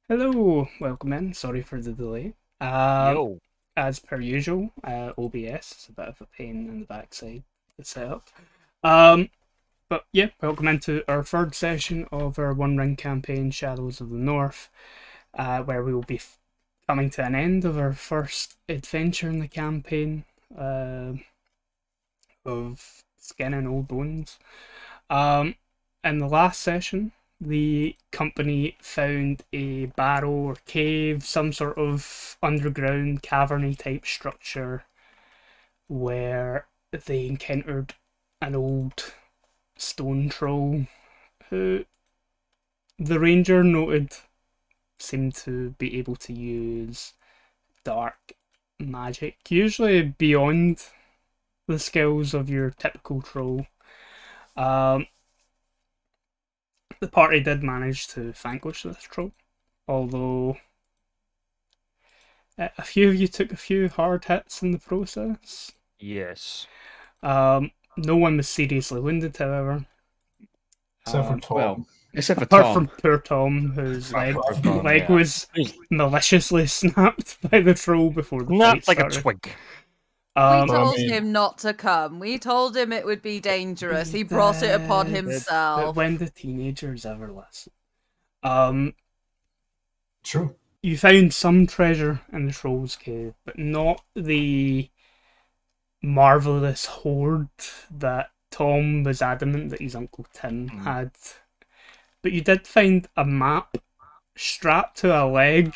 Hello, welcome in. Sorry for the delay. Yo. As per usual, OBS is a bit of a pain in the backside to set up. But yeah, welcome into our third session of our One Ring campaign, Shadows of the North, where we will be coming to an end of our first adventure in the campaign of Skin and Old Bones. In the last session, the company found a barrow or cave, some sort of underground caverny type structure where they encountered an old stone troll who the ranger noted seemed to be able to use dark magic, usually beyond the skills of your typical troll. The party did manage to vanquish this troll, although a few of you took a few hard hits in the process. Yes. No one was seriously wounded, however. Except for Tom. Well, except for Apart Tom. from poor Tom, whose leg yeah. was maliciously snapped by the troll before the Not fight like started. a twig. We told I mean- him not to come. We told him it would be dangerous. He brought it upon But himself. when the teenagers ever listen? True. You found some treasure in the troll's cave, but not the marvelous hoard that Tom was adamant that his Uncle Tim had. But you did find a map strapped to a leg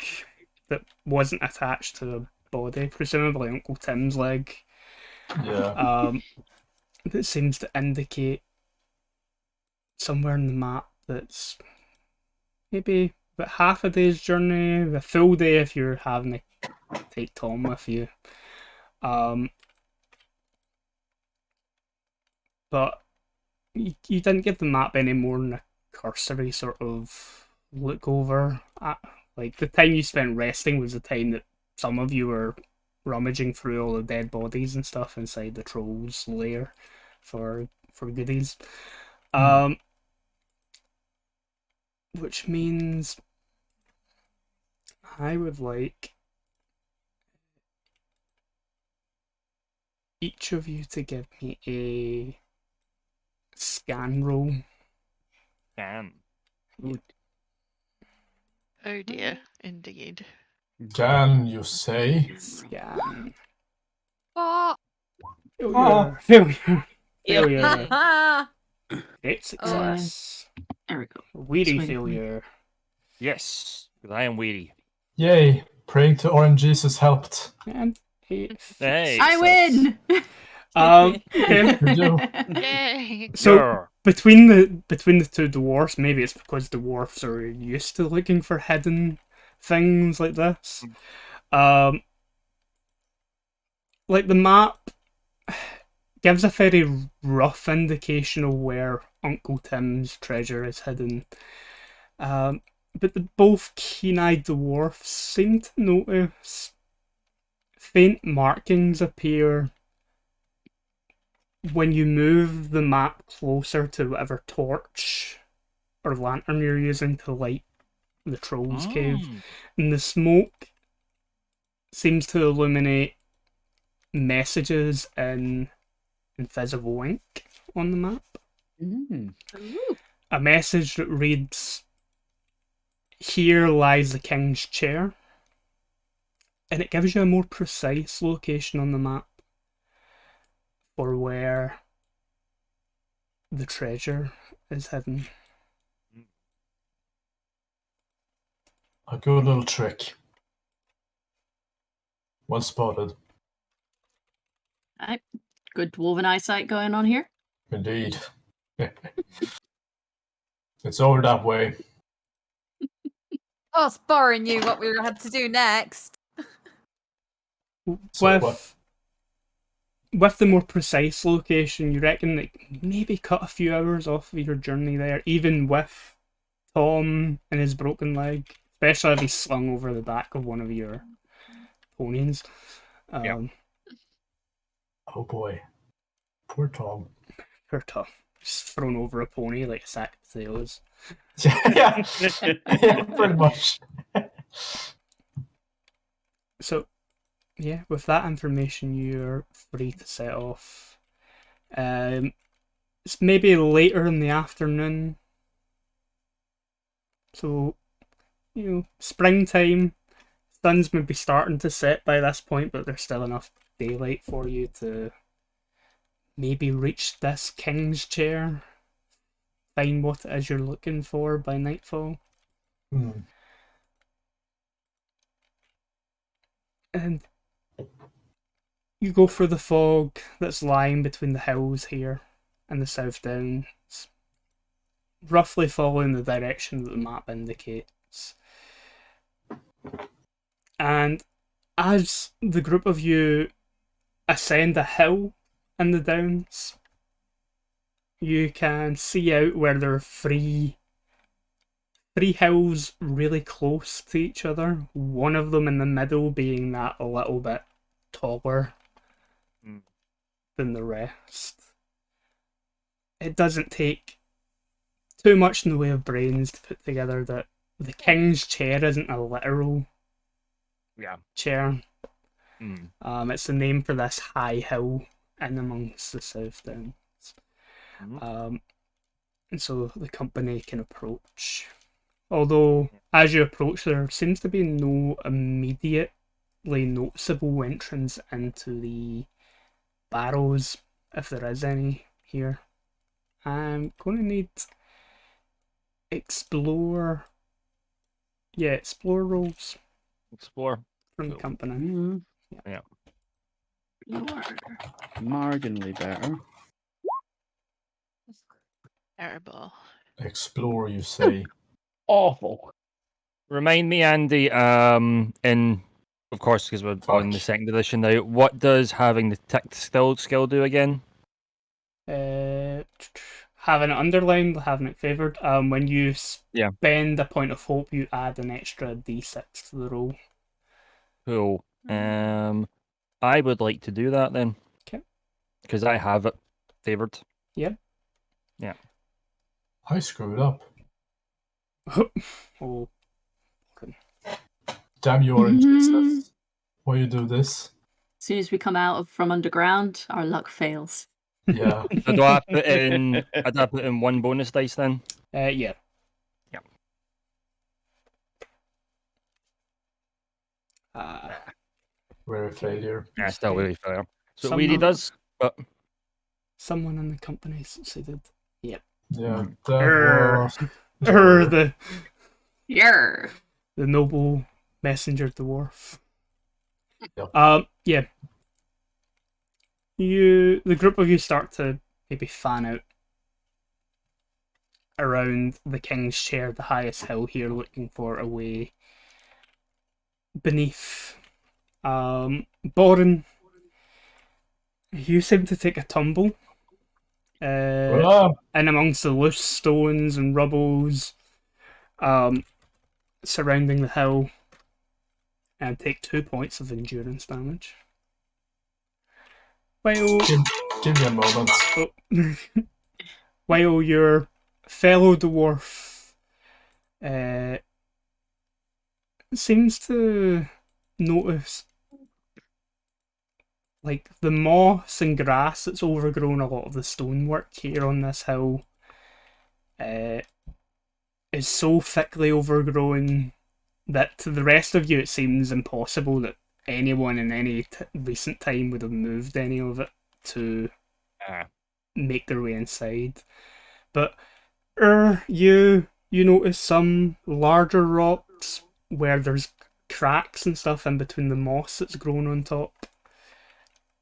that wasn't attached to a body, presumably Uncle Tim's leg, Yeah. that seems to indicate somewhere in the map that's maybe about half a day's journey, a full day if you're having to take Tom with you. But you didn't give the map any more than a cursory sort of look over. Like the time you spent resting was the time that some of you were rummaging through all the dead bodies and stuff inside the troll's lair for goodies. Which means I would like each of you to give me a scan roll. Damn. Oh dear, indeed. Can you say? Scan. Oh, Failure. Failure. Great Oh. success. There we go. Weedy Swing. failure. Yes, because I am weedy. Yay! Praying to Orange Jesus helped. And a Hey. I win. Okay. You do. yay! So Yeah. between the two dwarfs, maybe it's because dwarfs are used to looking for hidden things like this. Like the map gives a very rough indication of where Uncle Tim's treasure is hidden. But both keen-eyed dwarfs seem to notice faint markings appear when you move the map closer to whatever torch or lantern you're using to light the troll's cave. And the smoke seems to illuminate messages in invisible ink on the map. A message that reads, "Here lies the king's chair." And it gives you a more precise location on the map for where the treasure is hidden. A good little trick. Well spotted. Alright. Good dwarven eyesight going on here. Indeed. It's over that way. Oh, sparring you what we had to do next. So With the more precise location, you reckon that maybe cut a few hours off of your journey there, even with Tom and his broken leg, especially if he's slung over the back of one of your ponies. Yeah. Oh boy. Poor Tom. Poor Tom. Just thrown over a pony like a sack of potatoes. yeah. Yeah, pretty much. So, yeah, with that information, you're free to set off. It's maybe later in the afternoon. So, springtime. Sun's maybe starting to set by this point, but there's still enough daylight for you to maybe reach this king's chair. Find what it is you're looking for by nightfall. And you go through the fog that's lying between the hills here and the South Downs, roughly following the direction that the map indicates. And as the group of you ascend a hill in the Downs, you can see out where there are three hills really close to each other. One of them in the middle being that a little bit taller than the rest. It doesn't take too much in the way of brains to put together that the king's chair isn't a literal chair. It's the name for this high hill in amongst the South Downs. And so the company can approach. Although, as you approach, there seems to be no immediately noticeable entrance into the barrows, if there is any here. I'm going to need explore rolls Explore. from the Cool. company. Yeah. You are. Marginally better. Terrible. Explore, you say. Awful. Remind me, Andy, in of course, because we're on the second edition now, what does having the ticked skill do again? Having it underlined, having it favoured. When you spend a point of hope, you add an extra d6 to the roll. Cool. I would like to do that then. Okay. Because I have it favoured. Yep. Yeah. I screwed up. Oh. Damn you, Orange Business. Why you do this? As soon as we come out from underground, our luck fails. Yeah. So do I put in one bonus dice then? Yeah. Yeah. Rare failure. Yeah, still really fair. So Some Weedy number. does, but Someone in the company succeeded. Yep. Yeah, Err. that The Yer. noble messenger dwarf. Yep. Yeah. The group of you start to maybe fan out around the king's chair, the highest hill here, looking for a way beneath. Boren, you seem to take a tumble in amongst the loose stones and rubbles surrounding the hill, and take 2 points of endurance damage. While give me a moment. While your fellow dwarf seems to notice like the moss and grass that's overgrown a lot of the stonework here on this hill is so thickly overgrown that to the rest of you it seems impossible that anyone in any recent time would have moved any of it to make their way inside. But you notice some larger rocks where there's cracks and stuff in between the moss that's grown on top.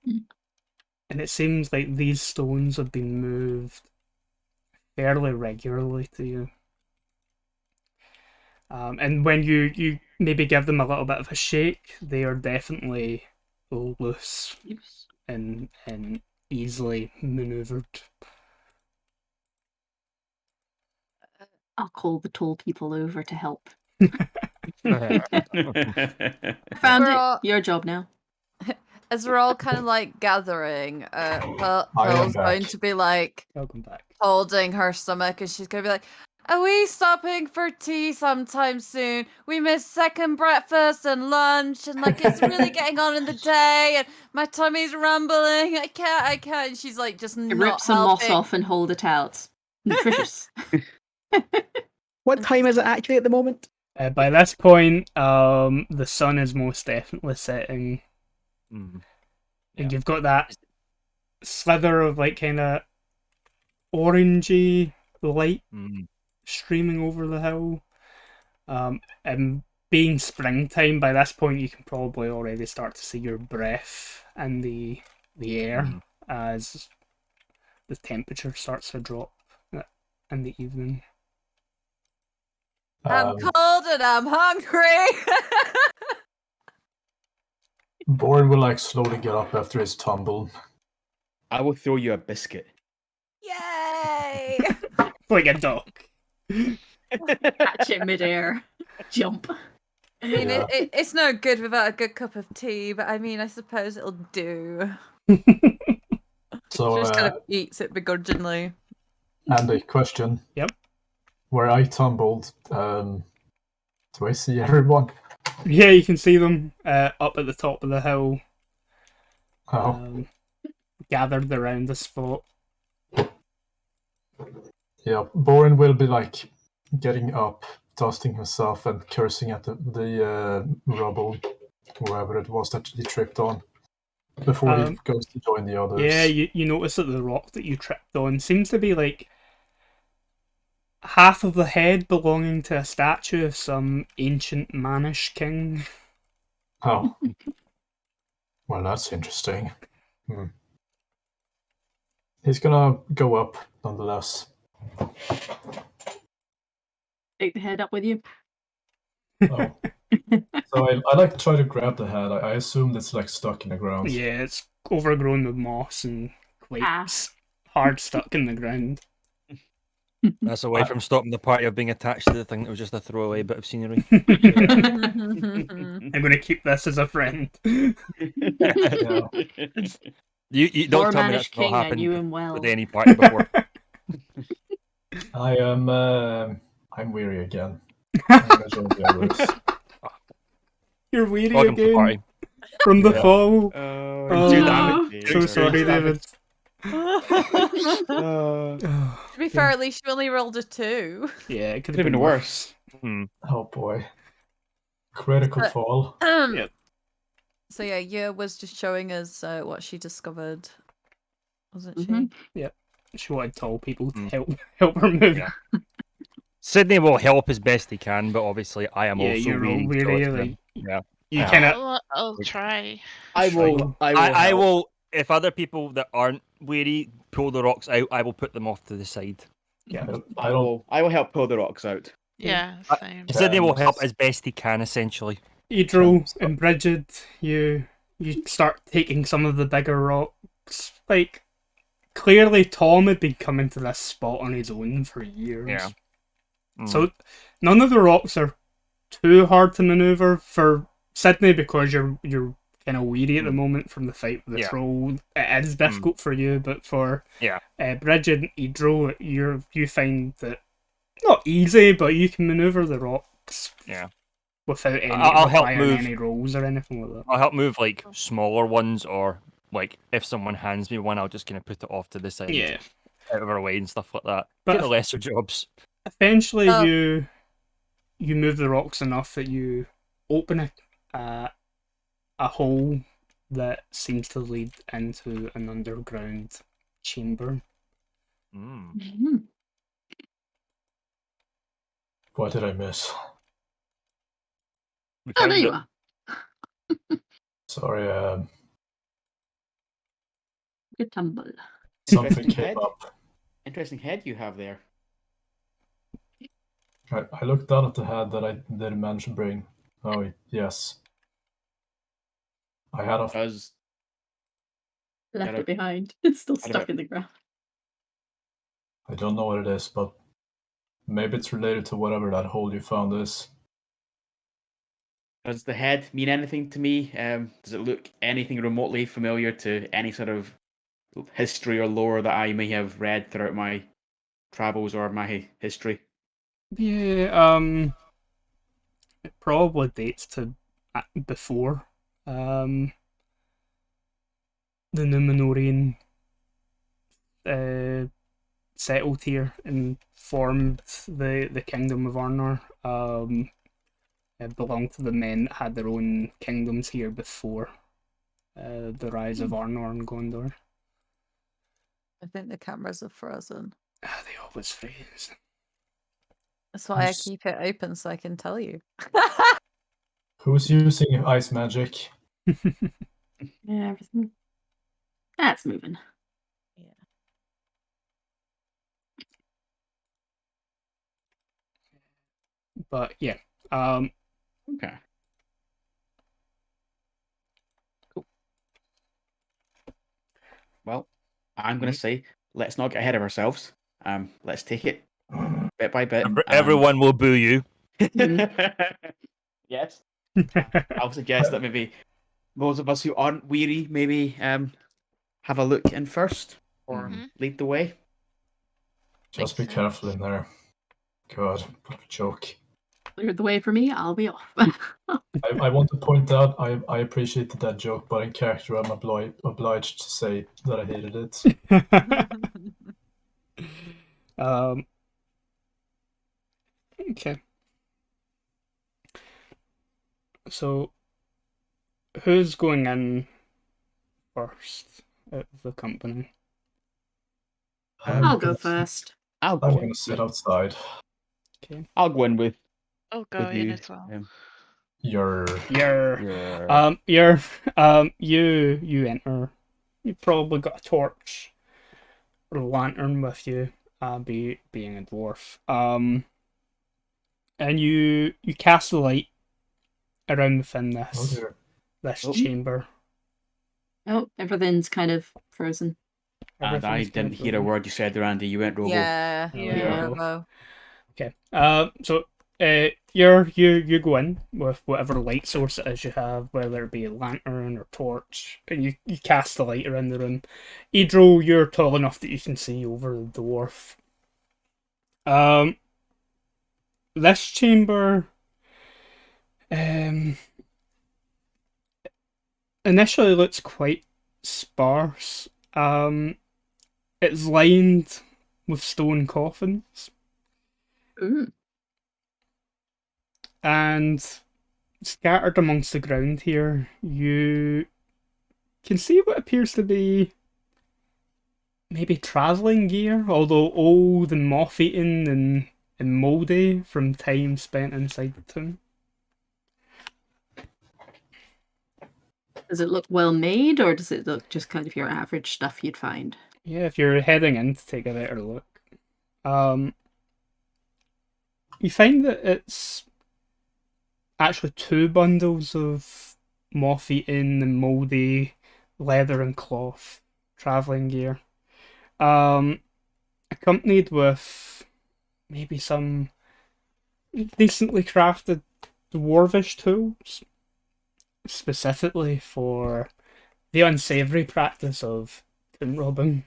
And it seems like these stones have been moved fairly regularly to you. And when you maybe give them a little bit of a shake, they are definitely loose and easily maneuvered. I'll call the tall people over to help. We're Found all- it. Your job now. As we're all kind of like gathering, am Pearl's going back. to be like Welcome back. holding her stomach, and she's going to be like, Are we stopping for tea sometime soon? We missed second breakfast and lunch, and like it's really getting on in the day, and my tummy's rumbling. I can't. And she's like just You not rip some moss helping. off and hold it out. Nutritious. What time is it actually at the moment? By this point, the sun is most definitely setting, Mm. and you've got that slither of like kind of orangey light Mm. streaming over the hill. And being springtime, by this point you can probably already start to see your breath in the air Mhm. as the temperature starts to drop in the evening. I'm cold and I'm hungry. Boren will like slowly get up after his tumble. I will throw you a biscuit. Yay! Like a duck. Catch it midair. Jump. I mean, Yeah. it's no good without a good cup of tea, but I mean, I suppose it'll do. So, She just kind of eats it begrudgingly. Andy, question. Yep. Where I tumbled, do I see everyone? Yeah, you can see them up at the top of the hill, Oh, gathered around the spot. yeah. Boren will be like getting up, dusting himself, and cursing at the rubble, wherever it was that he tripped on, before he goes to join the others. Yeah, you notice that the rock that you tripped on seems to be like half of the head belonging to a statue of some ancient Manish king. Oh. Well, that's interesting. He's gonna go up, nonetheless. Take the head up with you. Oh. So I like try to grab the head. I assume it's like stuck in the ground. Yeah, it's overgrown with moss and quakes, hard stuck in the ground. That's away from stopping the party of being attached to the thing that was just a throwaway bit of scenery. I'm going to keep this as a friend. Yeah. You don't tell me Manish that's king, not I happened knew him well. with any party before. I am. I'm weary again. I'm gonna join the others. You're weary Welcome to the again party. from the Yeah. fall. Oh, do damage. So sorry, David. To be fair, at least you only rolled a 2. Yeah, it could Could have have been worse. Oh boy. Critical But- fall. Yep. So yeah, Yer was just showing us what she discovered, wasn't she? Mhm. She wanted tall people to help her move. Yeah. Sydney will help as best he can, but obviously I am Yeah, also you're all weary. so weary. it's gonna- Like, yeah. you kind of. I'll try. I will. I help. will. If other people that aren't weary pull the rocks out, I will put them off to the side. Yeah. I don't. I will help pull the rocks out. Yeah, same. Sydney will help as best he can, essentially. Idril and Bridget, you start taking some of the bigger rocks. Like, clearly Tom had been coming to this spot on his own for years. Yeah. So none of the rocks are too hard to maneuver for Sydney because you're kind of weary at the moment from the fight with the Yeah. troll. It is difficult for you, but for Yeah. Bridget and Idril, you find that not easy, but you can maneuver the rocks. Yeah. Without any I'll help requiring move. any rolls or anything like that. I'll help move like smaller ones, or like if someone hands me one, I'll just kind of put it off to the side, Yeah. out of our way and stuff like that. But Get the lesser jobs. Eventually, Oh. you move the rocks enough that you open a hole that seems to lead into an underground chamber. Mhm. What did I miss? We Oh, found there you it. are. Sorry. Good tumble. Something Interesting came head. up. Interesting head you have there. I looked down at the head that I didn't mention bring. Oh yes. I had a. Does Left Got it behind. It's still don't stuck know. in the ground. I don't know what it is, but maybe it's related to whatever that hole you found is. Does the head mean anything to me? Does it look anything remotely familiar to any sort of history or lore that I may have read throughout my travels or my history? Yeah, it probably dates to before the Númenórean settled here and formed the Kingdom of Arnor. It belonged to the men that had their own kingdoms here before the rise of Arnor and Gondor. I think the cameras are frozen. They always freeze. That's why I Yes. keep it open so I can tell you. Who's using ice magic? Yeah, everything. That's moving. But yeah, Okay. Cool. Well, I'm going to say, let's not get ahead of ourselves. Let's take it bit by bit. Everyone will boo you. Yes. I'll suggest that maybe those of us who aren't weary maybe have a look in first or lead the way. Just Makes be careful in there. God, what a joke. Clear the way for me, I'll be off. I want to point out I appreciated that joke, but in character I'm obliged to say that I hated it. Okay. So, who's going in first out of the company? I'll go first. I'm going to sit outside. Okay. I'll go in with I'll go in you. as well. You're You enter. You probably got a torch or a lantern with you, being a dwarf. And you cast the light around within this chamber. Oh, everything's kind of frozen. And I didn't hear a word you said, Randy. You went robo. Yeah, Yeah. Robo. Okay. So you go in with whatever light source it is you have, whether it be a lantern or torch, and you cast the light around the room. Idro, you're tall enough that you can see over the dwarf. This chamber initially looks quite sparse. It's lined with stone coffins. Ooh. And scattered amongst the ground here, you can see what appears to be maybe travelling gear, although old and moth-eaten and mouldy from time spent inside the tomb. Does it look well made, or does it look just kind of your average stuff you'd find? Yeah, if you're heading in to take a better look. You find that it's actually 2 bundles of moth-eaten and mouldy leather and cloth travelling gear. Accompanied with maybe some decently crafted dwarvish tools, specifically for the unsavoury practice of tomb robbing.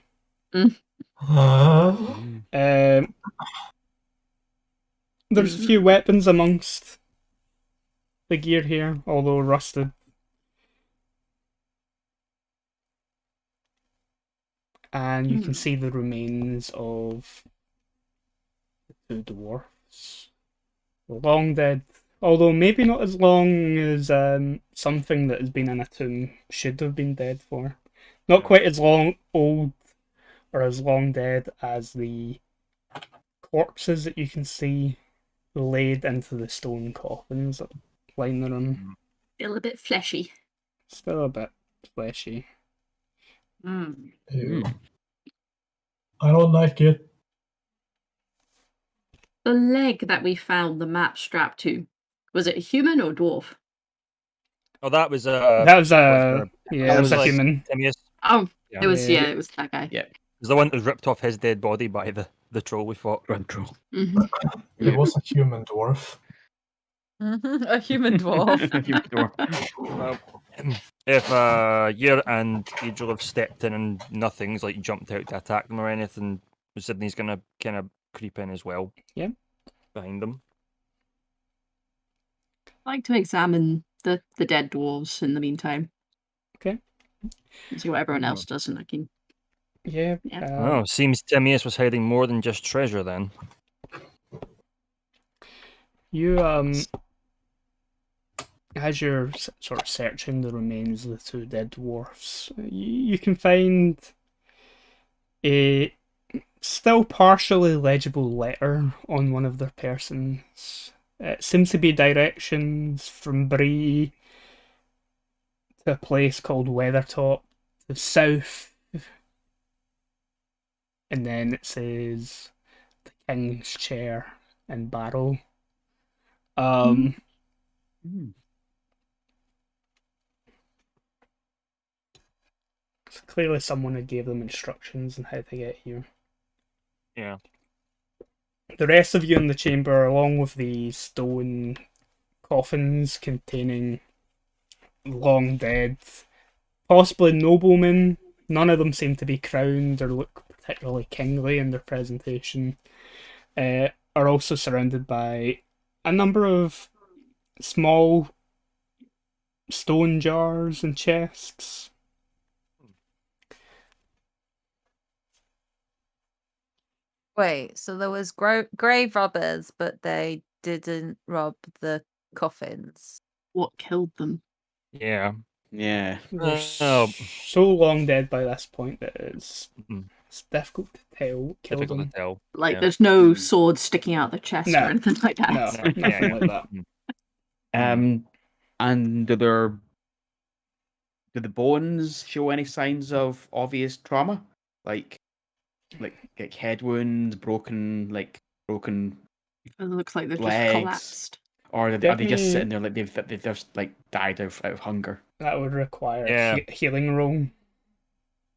There's a few weapons amongst the gear here, although rusted. And you can see the remains of the 2 dwarfs. Long dead, although maybe not as long as something that has been in a tomb should have been dead for. Not quite as old or as long dead as the corpses that you can see laid into the stone coffins that line the room. Still a bit fleshy. Still a bit fleshy. Ew. I don't like it. The leg that we found the map strapped to, was it a human or dwarf? Oh, that was that was a human. Timaeus. Oh, Yeah. it was it was that guy. Yeah. It was the one that was ripped off his dead body by the troll we fought. Run troll. It was a human dwarf. A human dwarf. If Yer and Idril have stepped in and nothing's like jumped out to attack them or anything, Sydney's gonna kind of creep in as well. Yeah. behind them. I'd like to examine the dead dwarves in the meantime. Okay. And see what everyone else does, and I can. Yeah. Yeah. Oh, seems Timaeus was hiding more than just treasure then. You as you're sort of searching the remains of the two dead dwarfs, you can find a still partially legible letter on one of their persons. It seems to be directions from Bree to a place called Weathertop, to the south, and then it says the King's Chair and Barrow. Hmm. So clearly someone had gave them instructions on how to get here. Yeah. The rest of you in the chamber, along with the stone coffins containing long dead, possibly noblemen, none of them seem to be crowned or look particularly kingly in their presentation, are also surrounded by a number of small stone jars and chests. Wait, so there was grave robbers, but they didn't rob the coffins. What killed them? Yeah. Yeah. They're Oh. so long dead by this point that it's Mhm. difficult to tell what killed Difficult them. to tell. Like, yeah. there's no swords sticking out the chest No. or anything like that. No, No, yeah, nothing yeah. like that. And do the bones show any signs of obvious trauma, like head wounds, broken It looks like they've just legs, collapsed. or are they Definitely- just sitting there like they've just like died out of hunger? That would require Yeah. a healing roll.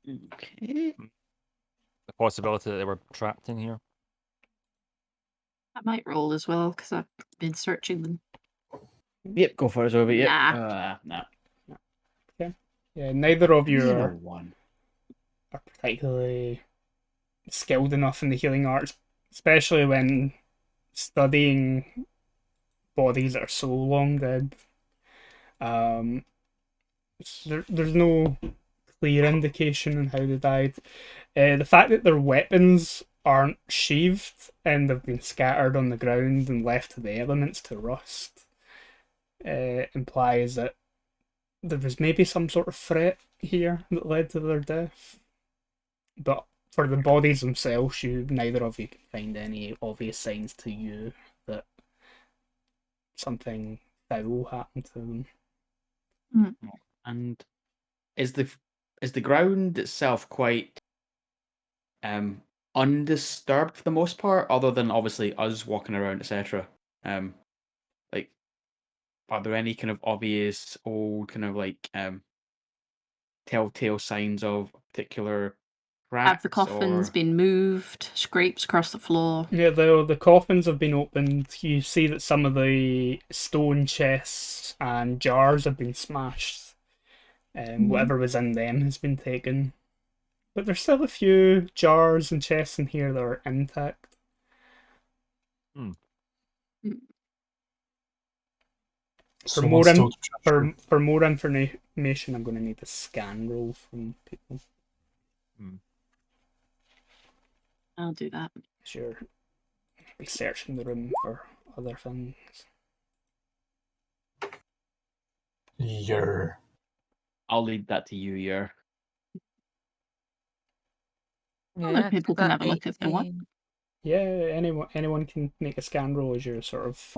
Okay. The possibility that they were trapped in here. I might roll as well because I've been searching them. Yep, go for it, Zoe. Yep. Nah. Nah. Yeah, neither of you Neither are one. particularly skilled enough in the healing arts, especially when studying bodies that are so long dead. There's no clear indication on how they died. The fact that their weapons aren't sheathed and they've been scattered on the ground and left to the elements to rust implies that there was maybe some sort of threat here that led to their death. But for the bodies themselves, neither of you can find any obvious signs to you that something foul happened to them. And is the ground itself quite undisturbed for the most part, other than obviously us walking around, etc. Like, are there any kind of obvious old kind of like telltale signs of particular cracks? Have the coffins or... been moved? Scrapes across the floor? Yeah, the coffins have been opened. You see that some of the stone chests and jars have been smashed. Whatever was in them has been taken. But there's still a few jars and chests in here that are intact. For more, Someone stole the treasure. for more information, I'm going to need a scan roll from people. I'll do that. Sure. Be searching the room for other things. Yeah. I'll leave that to you, yeah. Other people can have a look if they want. Yeah, anyone can make a scan roll as you're sort of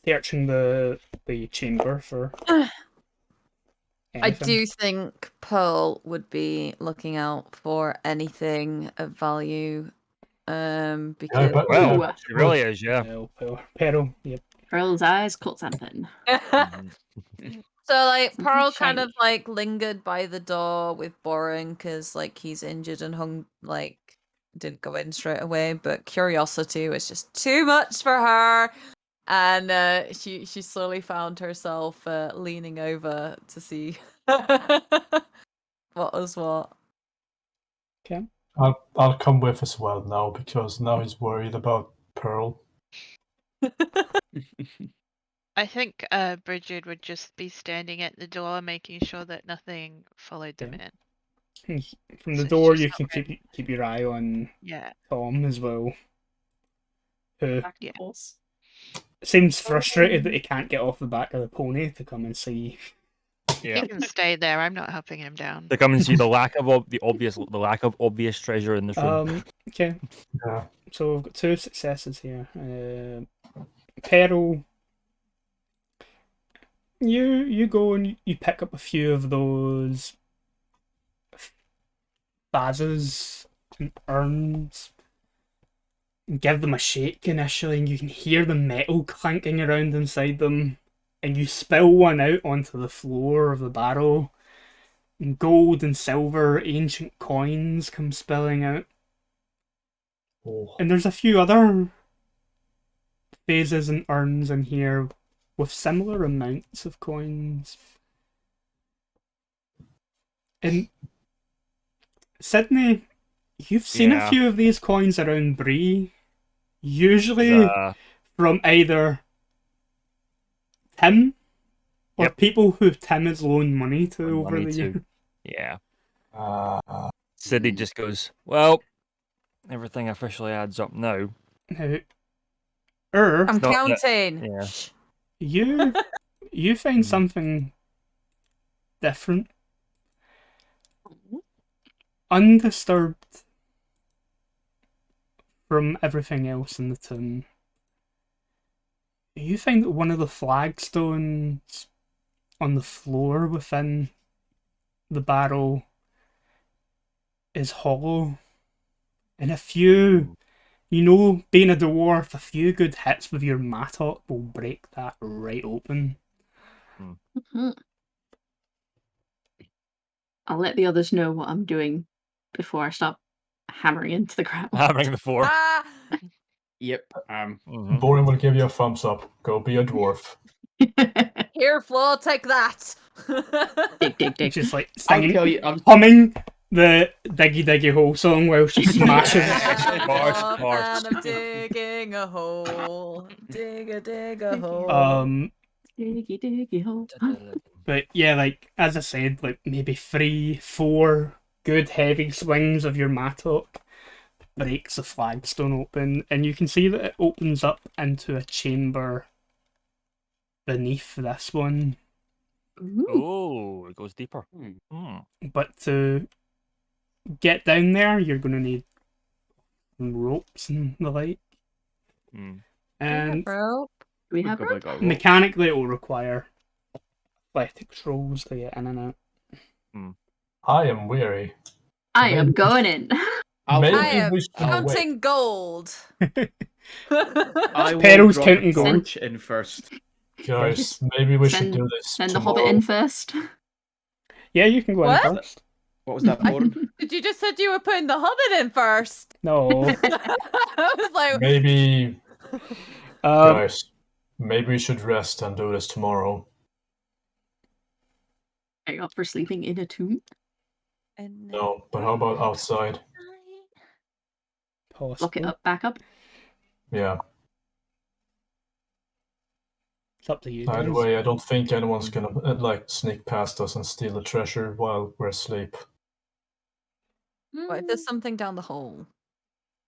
searching the chamber for anything. I do think Pearl would be looking out for anything of value. Because Well, she really is, yeah. Pearl, yep. Pearl's eyes caught something. So like Something Pearl kind shiny. of like lingered by the door with Boren because like he's injured and didn't go in straight away, but curiosity was just too much for her, and she slowly found herself leaning over to see what was what. Okay. I'll come with as well now because now he's worried about Pearl. I think Bridget would just be standing at the door, making sure that nothing followed them Yeah. in. From the So door, she's you not can ready. keep your eye on Yeah. Tom as well, who Back Yeah. to boss. seems frustrated that he can't get off the back of the pony to come and see. Yeah. He can stay there. I'm not helping him down. To come and see the lack of the lack of obvious treasure in this room. Okay, Yeah. so we've got 2 successes here. Peril, you go and you pick up a few of those vases and urns and give them a shake initially, and you can hear the metal clanking around inside them, and you spill one out onto the floor of the barrel, and gold and silver ancient coins come spilling out. Oh. And there's a few other vases and urns in here with similar amounts of coins. And Sydney, you've seen a Yeah. few of these coins around Bree. Usually from either Tim or Yep. people who Tim has loaned money to Loaned over money the to. years. Yeah. City Sidney just goes, well, everything officially adds up now. Now, I'm not that- counting. yeah. Shh. you find something different. Undisturbed from everything else in the tomb, you find that one of the flagstones on the floor within the barrel is hollow. And a few, being a dwarf, a few good hits with your mattock will break that right open. Mhm. I'll let the others know what I'm doing before I stop hammering into the ground. Hammering the floor. Ah! Yep. Mhm. Borin will give you a thumbs up. Go be a dwarf. Here, Flo, take that. dig, dig, dig. Just like I'll singing, tell you. humming the Diggy Diggy Hole song while she smashes. Of course, of course. And I'm digging a hole. Dig a hole. Diggy, diggy hole. But yeah, like as I said, like maybe 3-4 good heavy swings of your mattock breaks the flagstone open, and you can see that it opens up into a chamber beneath this one. Ooh. Oh, it goes deeper. But to get down there, you're going to need ropes and the like. And rope. Do we have rope? mechanically, it will require athletics rolls to get in and out. I am weary. I am going in. Maybe I am we should counting gold. I will Peril's drop counting a gold. torch in first. Guys, maybe we should Send- do this Send the tomorrow. hobbit in first. Yeah, you can go What? in first. What was that, Borin? Did you just said you were putting the hobbit in first? No. I was like, Maybe, Um, guys, maybe we should rest and do this tomorrow. Are you up for sleeping in a tomb? No, but how about outside? Lock it possible. up, back up. Yeah. It's up to you Either guys. way, I don't think anyone's gonna sneak past us and steal the treasure while we're asleep. what if there's something down the hole?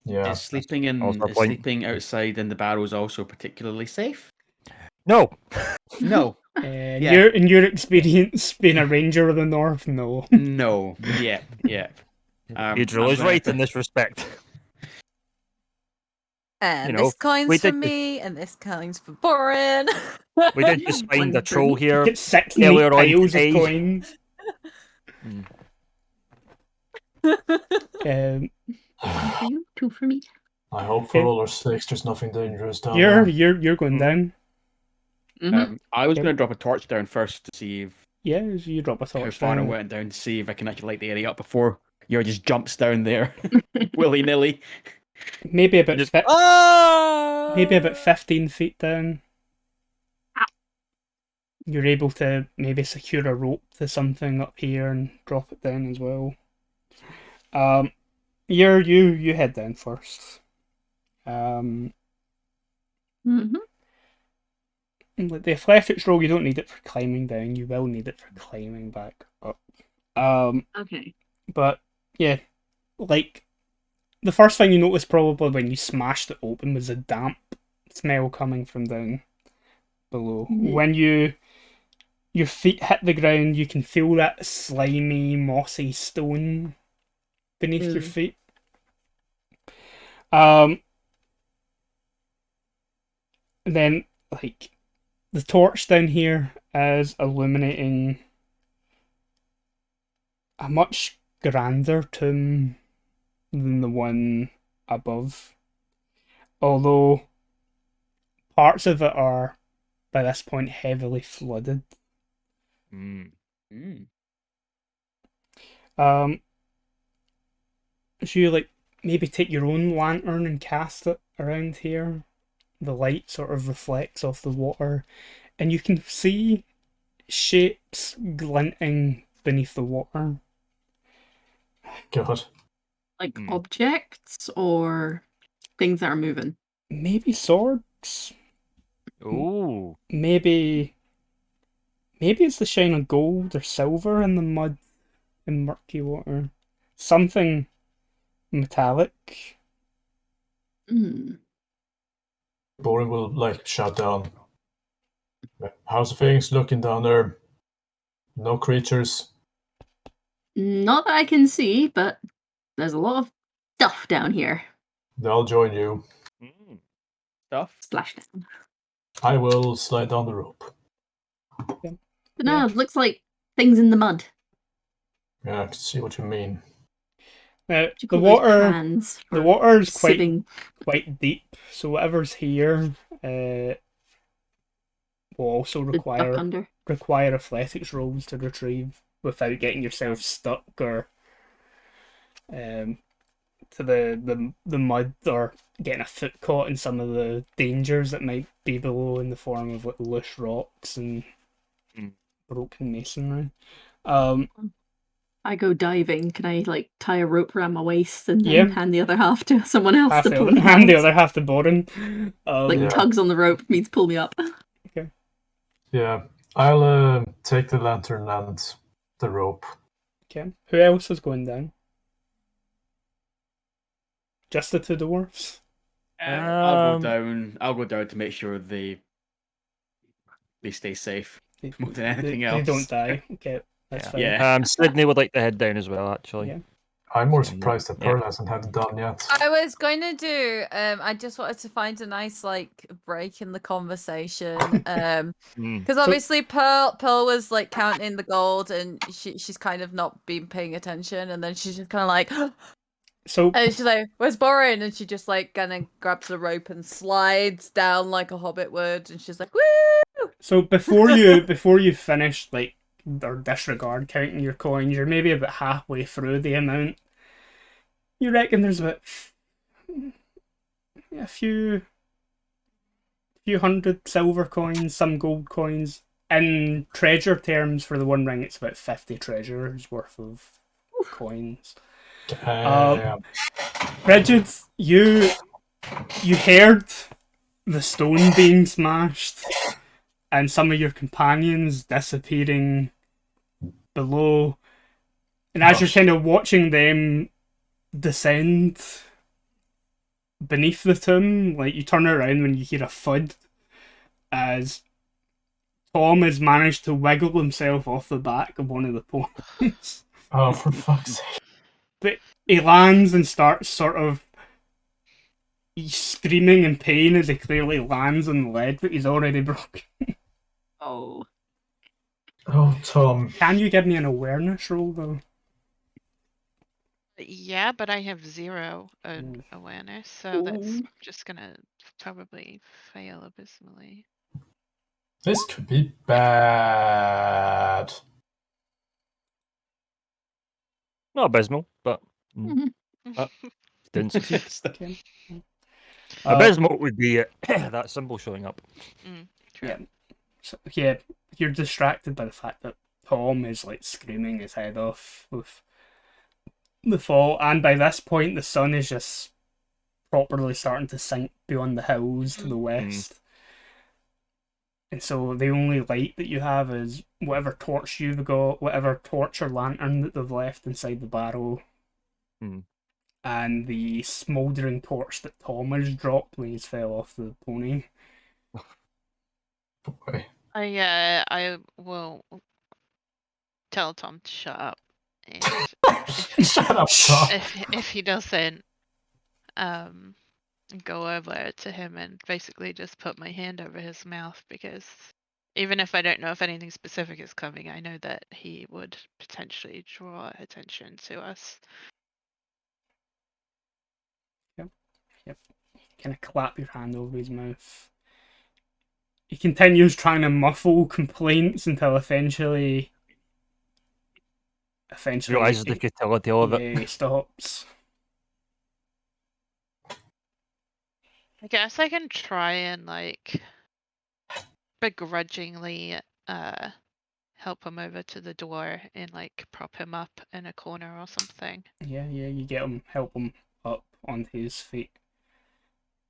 Yeah. Is sleeping also a point. sleeping outside in the barrels also particularly safe? No. No. In your experience being a ranger of the north, no. No. Yeah. Yeah. Adriel is right in this respect. And You know, this coin's we for did- me, and this coin's for Borin. We did just find a troll here. Get 6 earlier on piles of today. coins. One for you, two for me. I hope for Okay. all our sakes there's nothing dangerous down You're there. you're going down. I was Yep. going to drop a torch down first to see Yeah, you drop a how torch far I down. went down to see if I can actually light the area up before Yor just jumps down there willy nilly. Maybe about Just- maybe about 15 feet down. You're able to maybe secure a rope to something up here and drop it down as well. You head down first. Mm-hmm. Like the athletics roll, you don't need it for climbing down. You will need it for climbing back up. Okay. But yeah, like the first thing you noticed probably when you smashed it open was a damp smell coming from down below. Mhm. When your feet hit the ground, you can feel that slimy, mossy stone beneath your Ew. feet. And then like the torch down here is illuminating a much grander tomb than the one above. Although parts of it are by this point heavily flooded. Mm. Mm. So you like maybe take your own lantern and cast it around here. The light sort of reflects off the water, and you can see shapes glinting beneath the water. God. Like Hmm. objects or things that are moving. Maybe swords. Ooh. Maybe it's the shine of gold or silver in the mud in murky water. Something metallic. Mm. Boring will like shout down. How's things looking down there? No creatures. Not that I can see, but there's a lot of stuff down here. They'll join you. Mm. Stuff. Splash down. I will slide down the rope. But no, Yeah. it looks like things in the mud. Yeah, I can see what you mean. Now What do you the call those water, pans the for water is sieving? quite deep. So whatever's here, will also The duck under. require athletics rolls to retrieve without getting yourself stuck or to the mud or getting a foot caught in some of the dangers that might be below in the form of like loose rocks and Mm. broken masonry. I go diving. Can I like tie a rope around my waist and then Yeah. hand the other half to someone else Half to the pull other, me hand the out? other half to Borin. Like Yeah. tugs on the rope means pull me up. Yeah, I'll take the lantern and the rope. Okay. Who else is going down? Just the two dwarfs? I'll go down to make sure they stay safe more than anything They else. don't die. Okay, that's Yeah. fine. Yeah. Sydney would like to head down as well, actually. Yeah. I'm more So, surprised that yeah. Pearl hasn't had it done yet. I was going to do. I just wanted to find a nice like break in the conversation. Mm. Because obviously Pearl was like counting the gold, and she's kind of not been paying attention, and then she's just kind of like, So and she's like, "Where's Borin?" And she just like kind of grabs the rope and slides down like a hobbit would, and she's like, "Woo!" So before you finish like or disregard counting your coins, you're maybe about halfway through the amount. You reckon there's about a few hundred silver coins, some gold coins. In treasure terms, for the One Ring, it's about 50 treasures worth of coins. Bridget, you heard the stone being smashed and some of your companions disappearing below. And as you're kind of watching them descend beneath the tomb, like you turn around when you hear a thud as Tom has managed to wiggle himself off the back of one of the ponies. Oh, for fuck's sake. But he lands and starts sort of screaming in pain as he clearly lands on the ledge, but he's already broken. Oh. Oh, Tom. Can you give me an awareness roll, though? Yeah, but I have 0 awareness, so that's Ooh. just gonna probably fail abysmally. This could be bad. Not abysmal, but Mhm. didn't succeed. Okay. Abysmal would be that symbol showing up. True. Yeah. So, yeah, you're distracted by the fact that Tom is like screaming his head off with the fall, and by this point the sun is just properly starting to sink beyond the hills to the west. And so the only light that you have is whatever torch you've got, whatever torch or lantern that they've left inside the barrow, and the smouldering torch that Tom has dropped when he's fell off the pony. Boy. I will tell Tom to shut up. And Shut up, Tom. if he doesn't, go over to him and basically just put my hand over his mouth, because even if I don't know if anything specific is coming, I know that he would potentially draw attention to us. Yep. Kind of clap your hand over his mouth. He continues trying to muffle complaints until eventually Realizes the futility of it. He stops. I guess I can try and like begrudgingly help him over to the door and like prop him up in a corner or something. Yeah, you get him, help him up onto his feet.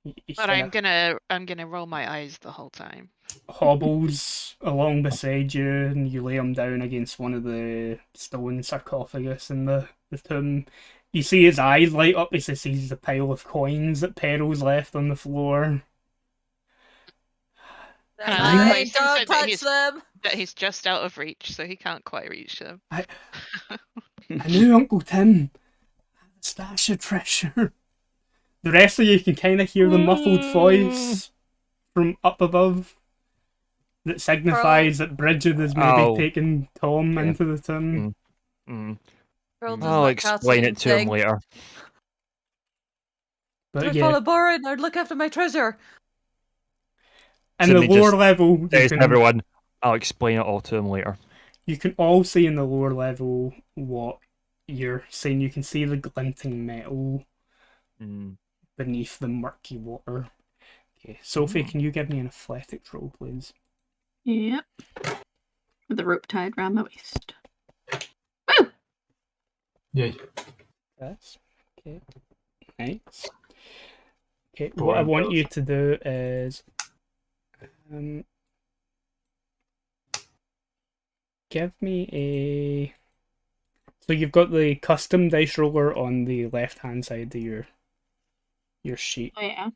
He But kinda I'm gonna roll my eyes the whole time. hobbles along beside you, and you lay him down against one of the stone sarcophagus in the tomb. You see his eyes light up as he sees the pile of coins that Peril's left on the floor. Nice, don't touch them. That he's just out of reach, so he can't quite reach them. I knew Uncle Tim had a stash of treasure. The rest of you can kind of hear the muffled voice from up above that signifies that Bridget has maybe taken Tom into the tomb. I'll explain it to him later. But follow Borin or look after my treasure. And the lower level, everyone, I'll explain it all to him later. You can all see in the lower level what you're saying. You can see the glinting metal beneath the murky water. Okay, Sophie, can you give me an athletics roll, please? Yep. With the rope tied around my waist. Woo! Yay. That's okay. Nice. Okay, what I want you to do is give me a... So you've got the custom dice roller on the left-hand side of your sheet. Oh, yeah.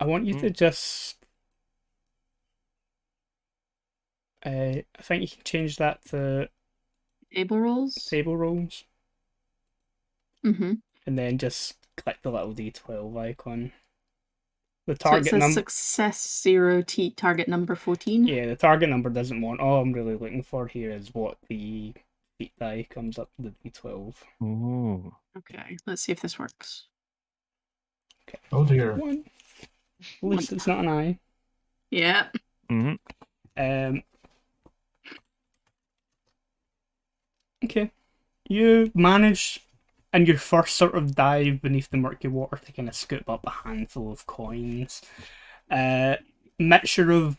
I want you to just... I think you can change that to... Table rolls? Table rolls. Mm-hmm. And then just click the little D12 icon. The So it target says number... success 0 T target number 14. Yeah, the target number doesn't want... All I'm really looking for here is what the feat die comes up to the D12. Ooh. Okay, let's see if this works. Okay. Oh dear. One. At least it's not an eye. Yeah. Okay. You manage in your first sort of dive beneath the murky water to kind of scoop up a handful of coins. Mixture of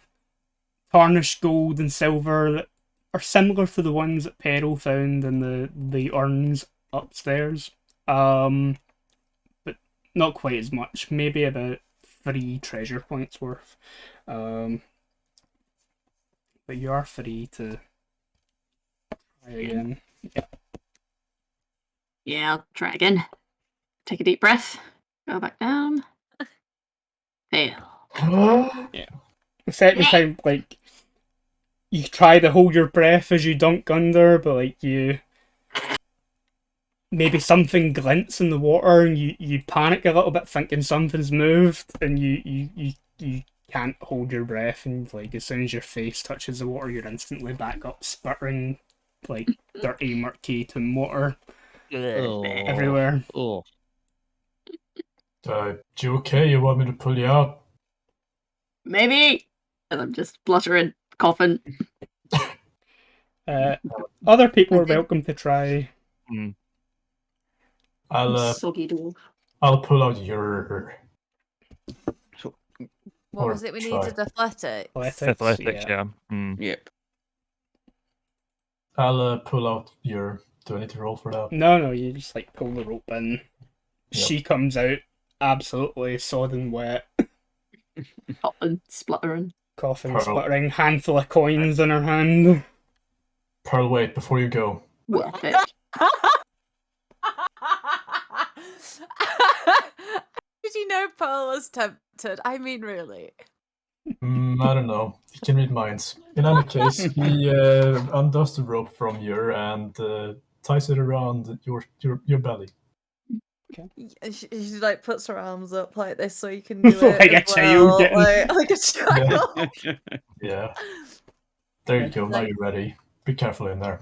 tarnished gold and silver that are similar to the ones that Peril found in the urns upstairs. But not quite as much. Maybe about 3 treasure points worth. But you are free to try again. Yeah. Yeah, I'll try again. Take a deep breath. Go back down. Fail. Yeah. The second time, like, you try to hold your breath as you dunk under, but like maybe something glints in the water and you panic a little bit thinking something's moved, and you can't hold your breath, and like as soon as your face touches the water you're instantly back up sputtering like dirty murky tomb water everywhere. You okay? You want me to pull you out? Maybe. And I'm just spluttering, coughing. Other people are welcome to try. Soggy dog. I'll pull out your... What was it we needed? Athletics? Athletics, yeah. Yep. I'll pull out your Do I need to roll for that? No, you just like pull the rope in. Yep. She comes out absolutely sodden wet, Popping, spluttering. coughing, Pearl. spluttering, handful of coins in her hand. Pearl, wait, before you go. What? Did you know Pearl was tempted? I mean, really. I don't know. You can read minds. In any case, he undoes the rope from you and ties it around your belly. She like puts her arms up like this so you can do it Like a as child well, getting- like a child. Yeah. There you go. Now Like- you're ready. Be careful in there.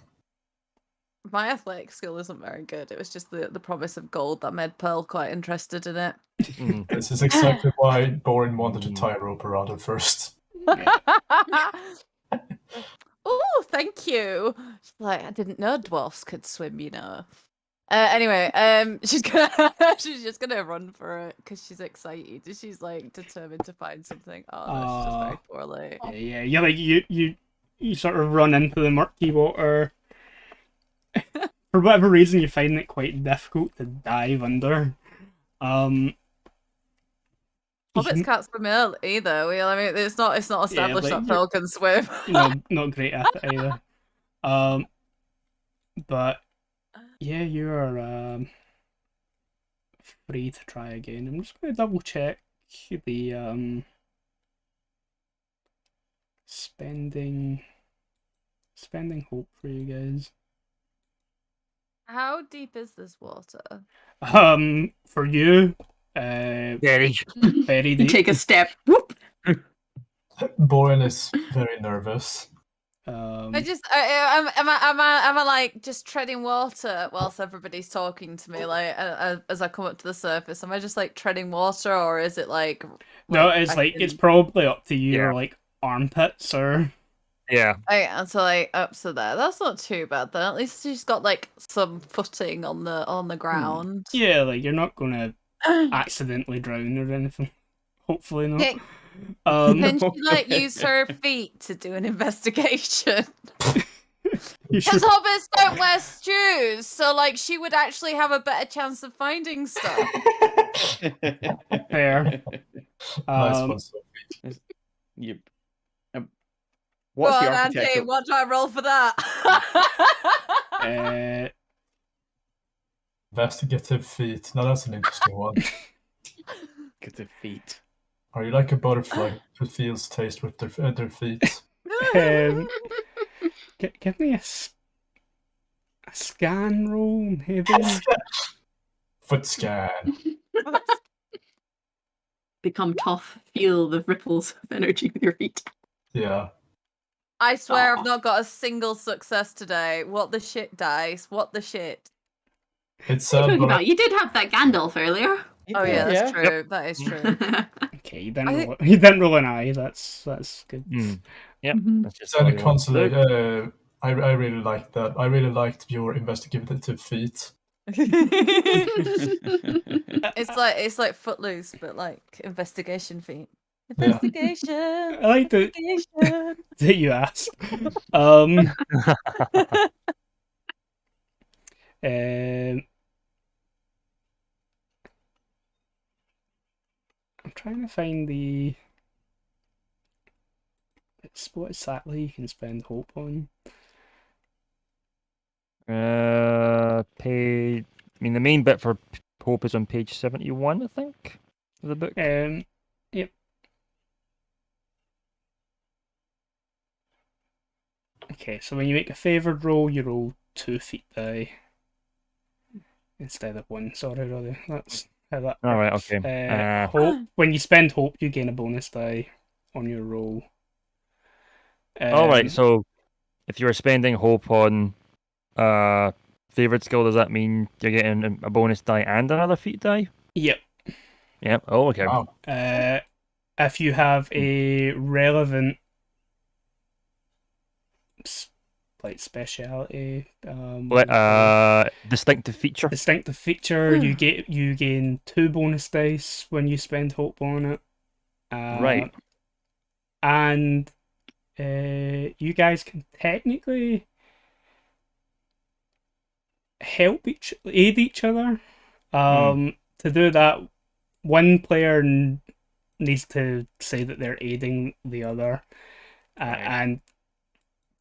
My athletic skill isn't very good. It was just the promise of gold that made Pearl quite interested in it. Mm. This is exactly why Borin wanted to tie a rope around her first. Oh, thank you. She's like, I didn't know dwarfs could swim, you know. Anyway, she's just gonna run for it because she's excited. She's like determined to find something. Oh, no, she's just very poorly. Yeah, you like you sort of run into the murky water. For whatever reason, you find it quite difficult to dive under. Hobbits you- can't swim either. I mean, it's not established like, that Pearl can swim. no, not great at it either. But yeah, you're free to try again. I'm just going to double check the spending hope for you guys. How deep is this water? For you, Very. very You deep. take a step. Whoop. Borin is very nervous. I just, am I like just treading water whilst everybody's talking to me, like as I come up to the surface? Am I just like treading water, or is it like? No, it's I like it's can- probably up to your Yeah. like armpits or Yeah. and so like up to there. That's not too bad then. At least she's got like some footing on the ground. yeah, like you're not gonna accidentally drown or anything. Hopefully not. Can, can she like use her feet to do an investigation? You should. Because hobbits don't wear shoes, so like she would actually have a better chance of finding stuff. Fair. Nice Um, one, Sophie. Yep. Go What's on, the Andy, architecture? what do I roll for that? Investigative feat. Now that's an interesting one. Get the feet. Are you like a butterfly who feels taste with their feet? Give me a scan roll, maybe. Foot scan. Become tough. Feel the ripples of energy with your feet. Yeah. I swear Aw. I've not got a single success today. What the shit, dice? What the shit? It's What are you sad, talking but about? You did have that Gandalf earlier. Oh yeah, that's Yeah. true. That is true. Okay, you didn't I roll. You didn't roll an eye. That's good. Mm. Yep. Mhm. That's just it's all a you want to do. consolation. I really liked that. I really liked your investigative feat. It's like Footloose, but like investigation feat. Yeah. Investigation. I like that Investigation. you asked. I'm trying to find the. It's what exactly you can spend hope on. Page. I mean, the main bit for Hope is on page 71, I think, of the book. Yep. Okay, so when you make a favored roll, you roll 2 feet die instead of 1. Sorry, Roddy. That's how that. All right. Okay. Hope. When you spend hope, you gain a bonus die on your roll. All right. So, if you're spending Hope on favorite skill, does that mean you're getting a bonus die and another feat die? Yep. Yep. Oh, okay. Wow. If you have a relevant like speciality, Distinctive feature. distinctive feature, you gain 2 bonus dice when you spend hope on it. Right. And you guys can technically aid each other. To do that, one player needs to say that they're aiding the other, and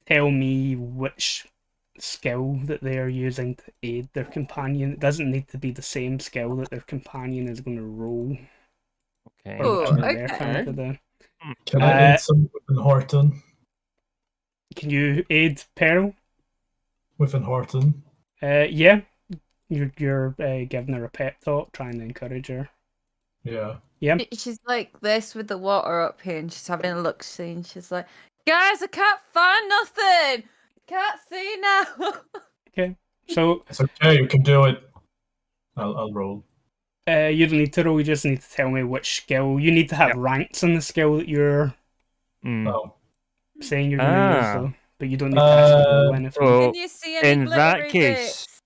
tell me which skill that they are using to aid their companion. It doesn't need to be the same skill that their companion is going to roll. Okay. Or Oh, whichever they're trying to do. Can I aid someone with Horton? Can you aid Pearl? With Horton? Yeah. You're giving her a pep talk, trying to encourage her. Yeah. Yeah. She's like this with the water up here, and she's having a look see, and she's like, "Guys, I can't find nothing. Can't see now." Okay. So It's okay, you can do it. I'll roll. you don't need to roll. You just need to tell me which skill. You need to have ranks in the skill that you're Oh. saying you're going to use, though. But you don't need to actually roll anything. So Can you see any in that glittery case, bits?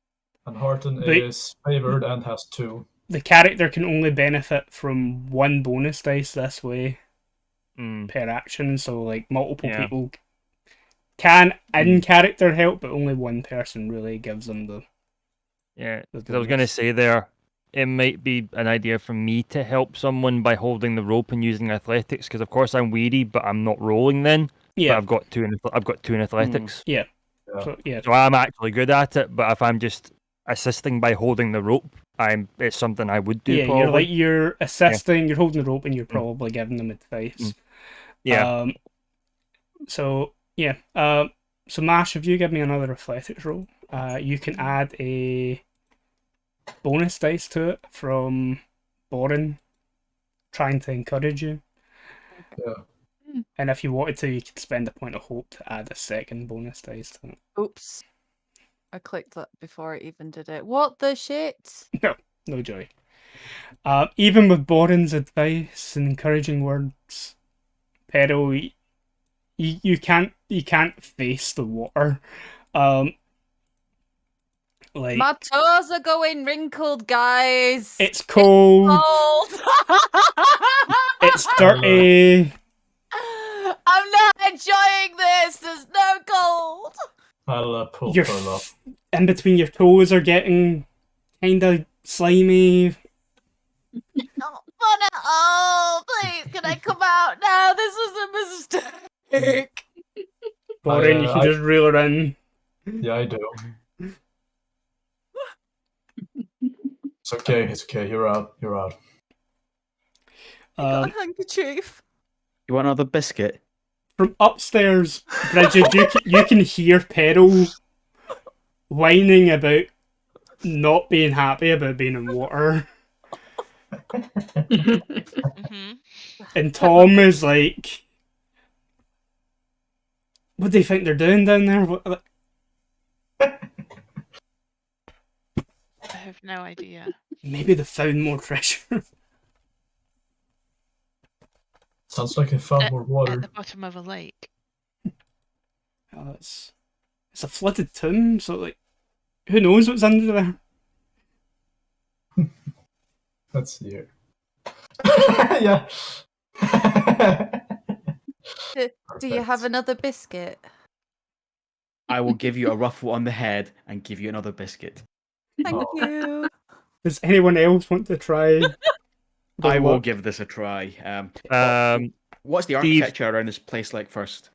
And Horton But- is favored and has 2. The character can only benefit from 1 bonus dice this way per action. So, like, multiple people can in character help, but only one person really gives them the. Yeah, because I was going to say there, it might be an idea for me to help someone by holding the rope and using athletics. Because of course I'm weedy, but I'm not rolling then. Yeah, But I've got 2 in athletics. yeah. Yeah. So yeah, So I'm actually good at it. But if I'm just assisting by holding the rope, it's something I would do. yeah. Probably. You're assisting. You're holding the rope, and you're probably giving them advice. Yeah. So yeah. So Mash, if you give me another athletics roll, you can add a bonus dice to it from Borin, trying to encourage you. Yeah. And if you wanted to, you could spend a point of hope to add a second bonus dice to it. Oops. I clicked that before I even did it. What the shit? No joy. Even with Borin's advice and encouraging words, Peril, you can't face the water. Like, My toes are going wrinkled, guys. it's cold. cold. It's dirty. I'm not enjoying this. There's no cold. I'll pull Your Pearl up. in between your toes are getting kind of slimy. Not fun at all. Please, can I come out now? This was a mistake. Borin, you can just reel her in. Yeah, I do. It's okay. You're out. I got a handkerchief. You want another biscuit? From upstairs, Bridget, you can hear Peril whining about not being happy about being in water. And Tom is like, what do you think they're doing down there? I have no idea. Maybe they found more treasure. Sounds like I found more At water. the bottom of a lake. Oh, it's a flooded tomb, so like, who knows what's under there? Let's see here. Yeah. Do you have another biscuit? I will give you a ruffle on the head and give you another biscuit. Thank you. Does anyone else want to try? I will give this a try. What's the Steve. architecture around this place like first?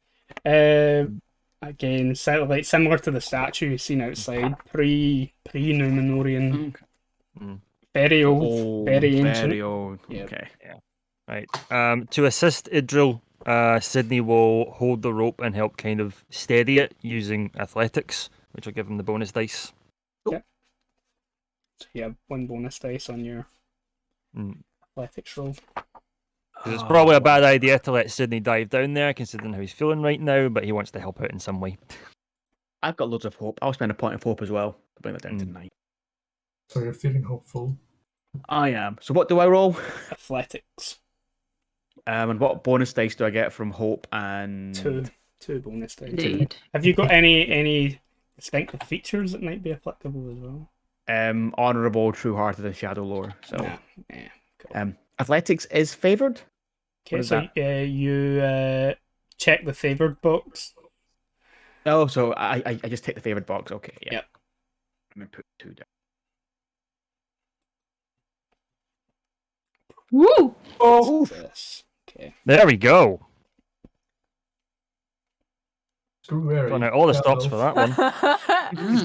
Again, like similar to the statue you've seen outside, pre-Numenorian, very old, very ancient. Very old. Yeah. Okay. Right. To assist Idril, Sydney will hold the rope and help kind of steady it using athletics, which will give him the bonus dice. So you have 1 bonus dice on your athletics roll. 'Cause it's probably a bad idea to let Sydney dive down there, considering how he's feeling right now, but he wants to help out in some way. I've got loads of hope. I'll spend a point of hope as well to bring that down to 9. So you're feeling hopeful. I am. So what do I roll? Athletics. And what bonus dice do I get from hope and 2 bonus dice. Indeed. Have you got any distinctive features that might be applicable as well? honorable, true-hearted, and shadow lore? So Yeah. Cool. athletics is favored. Okay, What is so that? you check the favored box. Oh, so I just take the favored box. Okay, yeah. Yep. I'm gonna put 2 down. Woo! Success. Okay. There we go. Screw Harry. Got out all the stops Gandalf. for that one.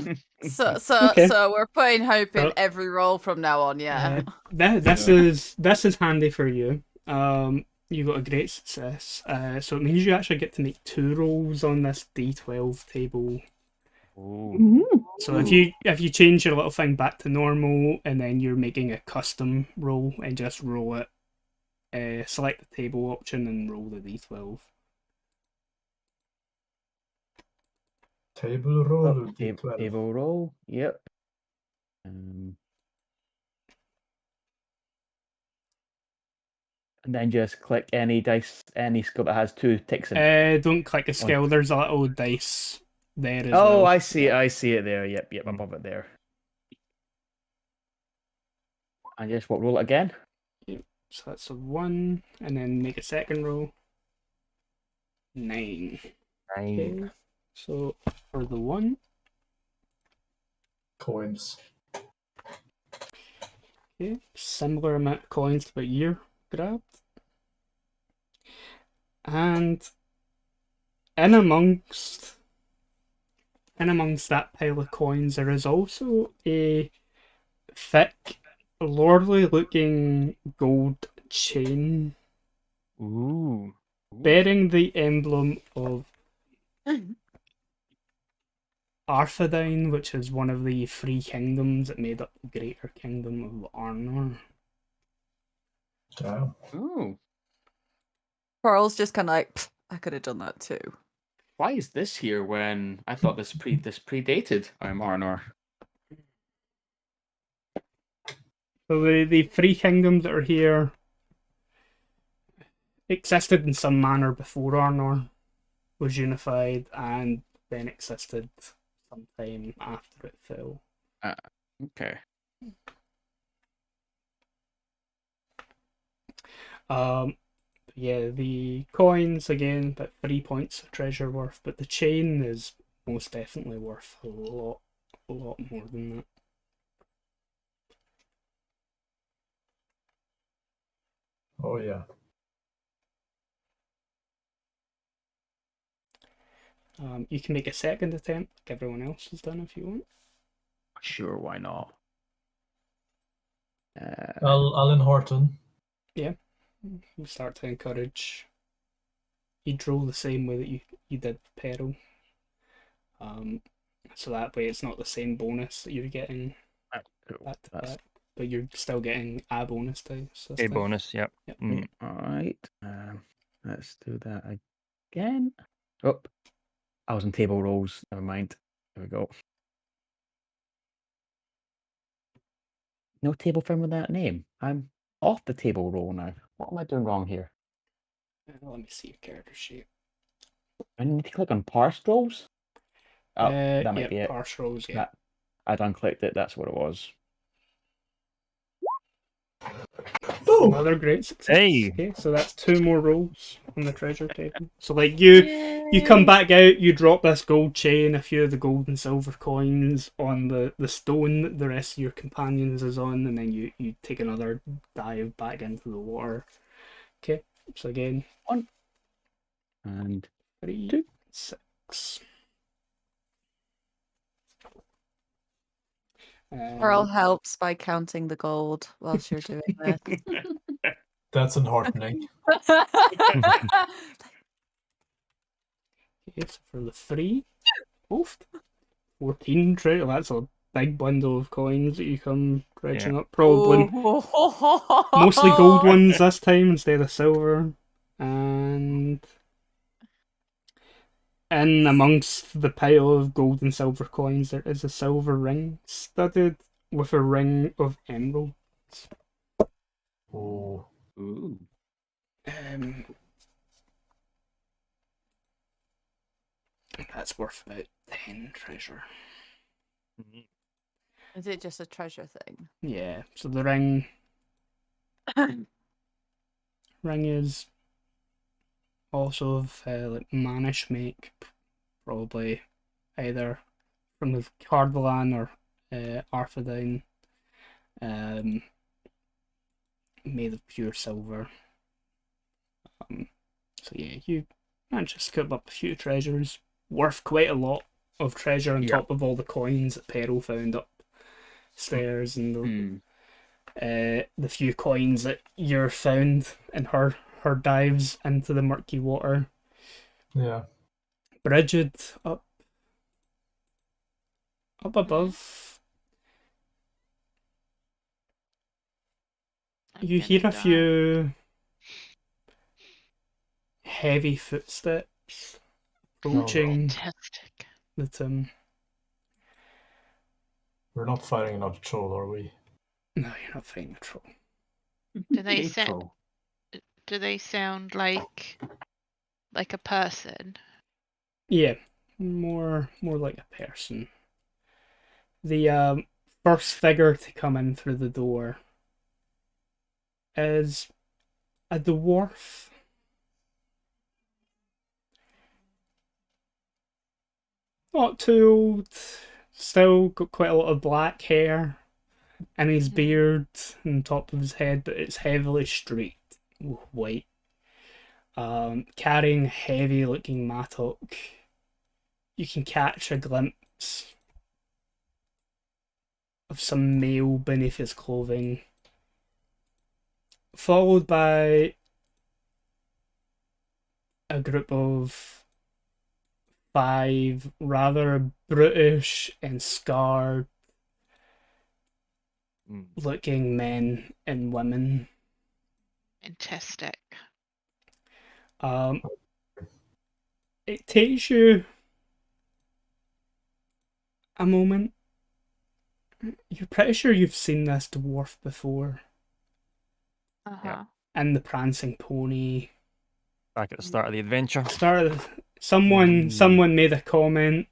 Okay. So we're putting hope in So- every roll from now on, yeah. This is handy for you. You got a great success. So it means you actually get to make 2 rolls on this D12 table. Ooh. So if you change your little thing back to normal and then you're making a custom roll and just roll it, select the table option and roll the D12. Table roll or Oh, D12? table roll. Yep. And then just click any dice, any skill that has 2 ticks in it. Don't click a skill. There's a little dice there as Oh, well. I see it. I see it there. Yep, above it there. And just roll it again. So that's a 1, and then make a second roll. 9. Okay. So for the 1, Coins. okay, similar amount of coins to what you grabbed. And in amongst that pile of coins, there is also a thick, lordly looking gold chain Ooh. bearing the emblem of Arthedain, which is one of the 3 kingdoms that made up the greater kingdom of Arnor. Damn. Ooh. Pearl's just kind of like, "Pfft, I could have done that too." Why is this here when I thought this predated Arnor? So the 3 kingdoms that are here existed in some manner before Arnor was unified, and then existed sometime after it fell. Okay. Yeah, the coins again, about 3 points of treasure worth, but the chain is most definitely worth a lot more than that. Oh yeah. You can make a second attempt, like everyone else has done, if you want. Sure, why not? Alan Horton. You start to encourage. You'd roll the same way that you did Peril. So that way it's not the same bonus that you're getting Cool. back to back, but you're still getting a bonus dice. A bonus, yep. Yep. Mm. All right. Let's do that again. Oh, I was in table rolls. Never mind. There we go. No table firm with that name. I'm off the table roll now. What am I doing wrong here? Let me see your character sheet. I need to click on parse rolls. Oh, that might be it. Parse rolls, yeah. I unclicked it. That's what it was. Another great success. Hey. Okay, so that's 2 more rolls on the treasure table. So like you come back out, you drop this gold chain, a few of the gold and silver coins on the stone that the rest of your companions is on, and then you take another dive back into the water. Okay, so again, 1 and 3, 2, 6. Pearl helps by counting the gold whilst you're doing this. That's enheartening. Okay, so for the 3, 14 treasure. That's a big bundle of coins that you come dredging up. Probably mostly gold ones this time instead of silver. And in amongst the pile of gold and silver coins, there is a silver ring studded with a ring of emeralds. Oh. Ooh. That's worth about 10 treasure. Is it just a treasure thing? Yeah, so the ring is also of like Manish make, probably either from the Cardalan or Arthedain, made of pure silver. So yeah, you managed to scoop up a few treasures, worth quite a lot of treasure on top of all the coins that Peril found upstairs, and the few coins that you're found in her dives into the murky water. Yeah. Brigid, up above, you hear a few heavy footsteps approaching Fantastic. the tomb. We're not fighting another troll, are we? No, you're not fighting a troll. Do they Big sound? troll. Do they sound like a person? Yeah, more like a person. The first figure to come in through the door is a dwarf. Not too old, still got quite a lot of black hair in his beard and top of his head, but it's heavily streaked with white. Carrying a heavy looking mattock. You can catch a glimpse of some mail beneath his clothing, followed by a group of 5 rather brutish and scarred looking men and women. Fantastic. It takes you a moment. You're pretty sure you've seen this dwarf before. Uh-huh. And the prancing pony. Back at the start of the adventure. Someone made a comment,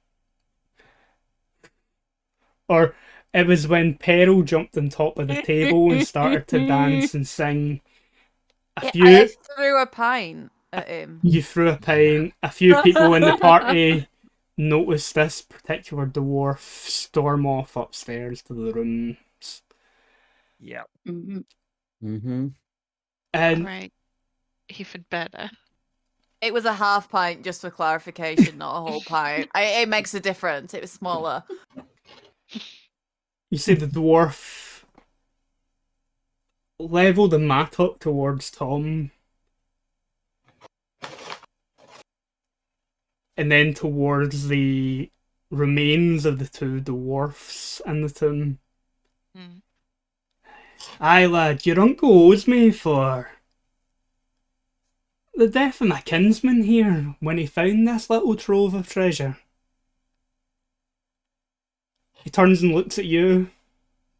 or it was when Peril jumped on top of the table and started to dance and sing. I threw a pine at him. You threw a pine. A few people in the party noticed this particular dwarf storm off upstairs to the rooms. Yeah. Mm-hmm. And Right. Even better. It was a half pint, just for clarification, not a whole pint. It makes a difference. It was smaller. You see the dwarf level the mattock towards Tom, and then towards the remains of the 2 dwarfs in the tomb. Aye, lad, your uncle owes me for the death of my kinsman here when he found this little trove of treasure. He turns and looks at you,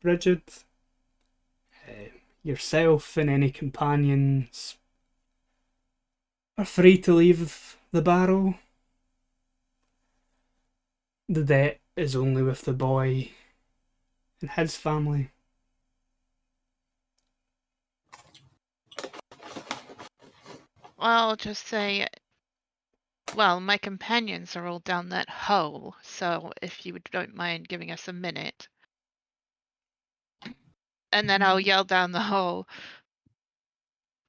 Brigid. Yourself and any companions are free to leave the barrow. The debt is only with the boy and his family. I'll just say, well, my companions are all down that hole, so if you don't mind giving us a minute. And then I'll yell down the hole,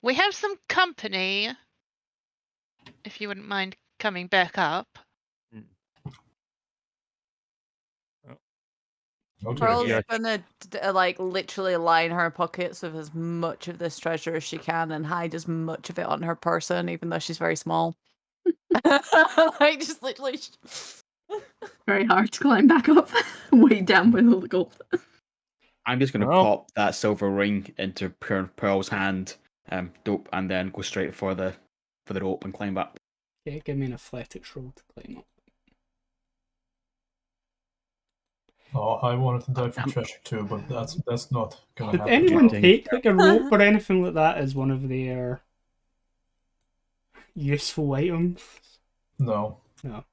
we have some company, if you wouldn't mind coming back up. Pearl's gonna literally line her pockets with as much of this treasure as she can and hide as much of it on her person, even though she's very small. Just literally. Very hard to climb back up, way down with all the gold. I'm just gonna pop that silver ring into Pearl's hand, dope, and then go straight for the rope and climb up. Okay, give me an athletics roll to climb up. Oh, I wanted to dive for treasure too, but that's not gonna happen. Did anyone take a rope or anything like that as one of their useful items? No. No.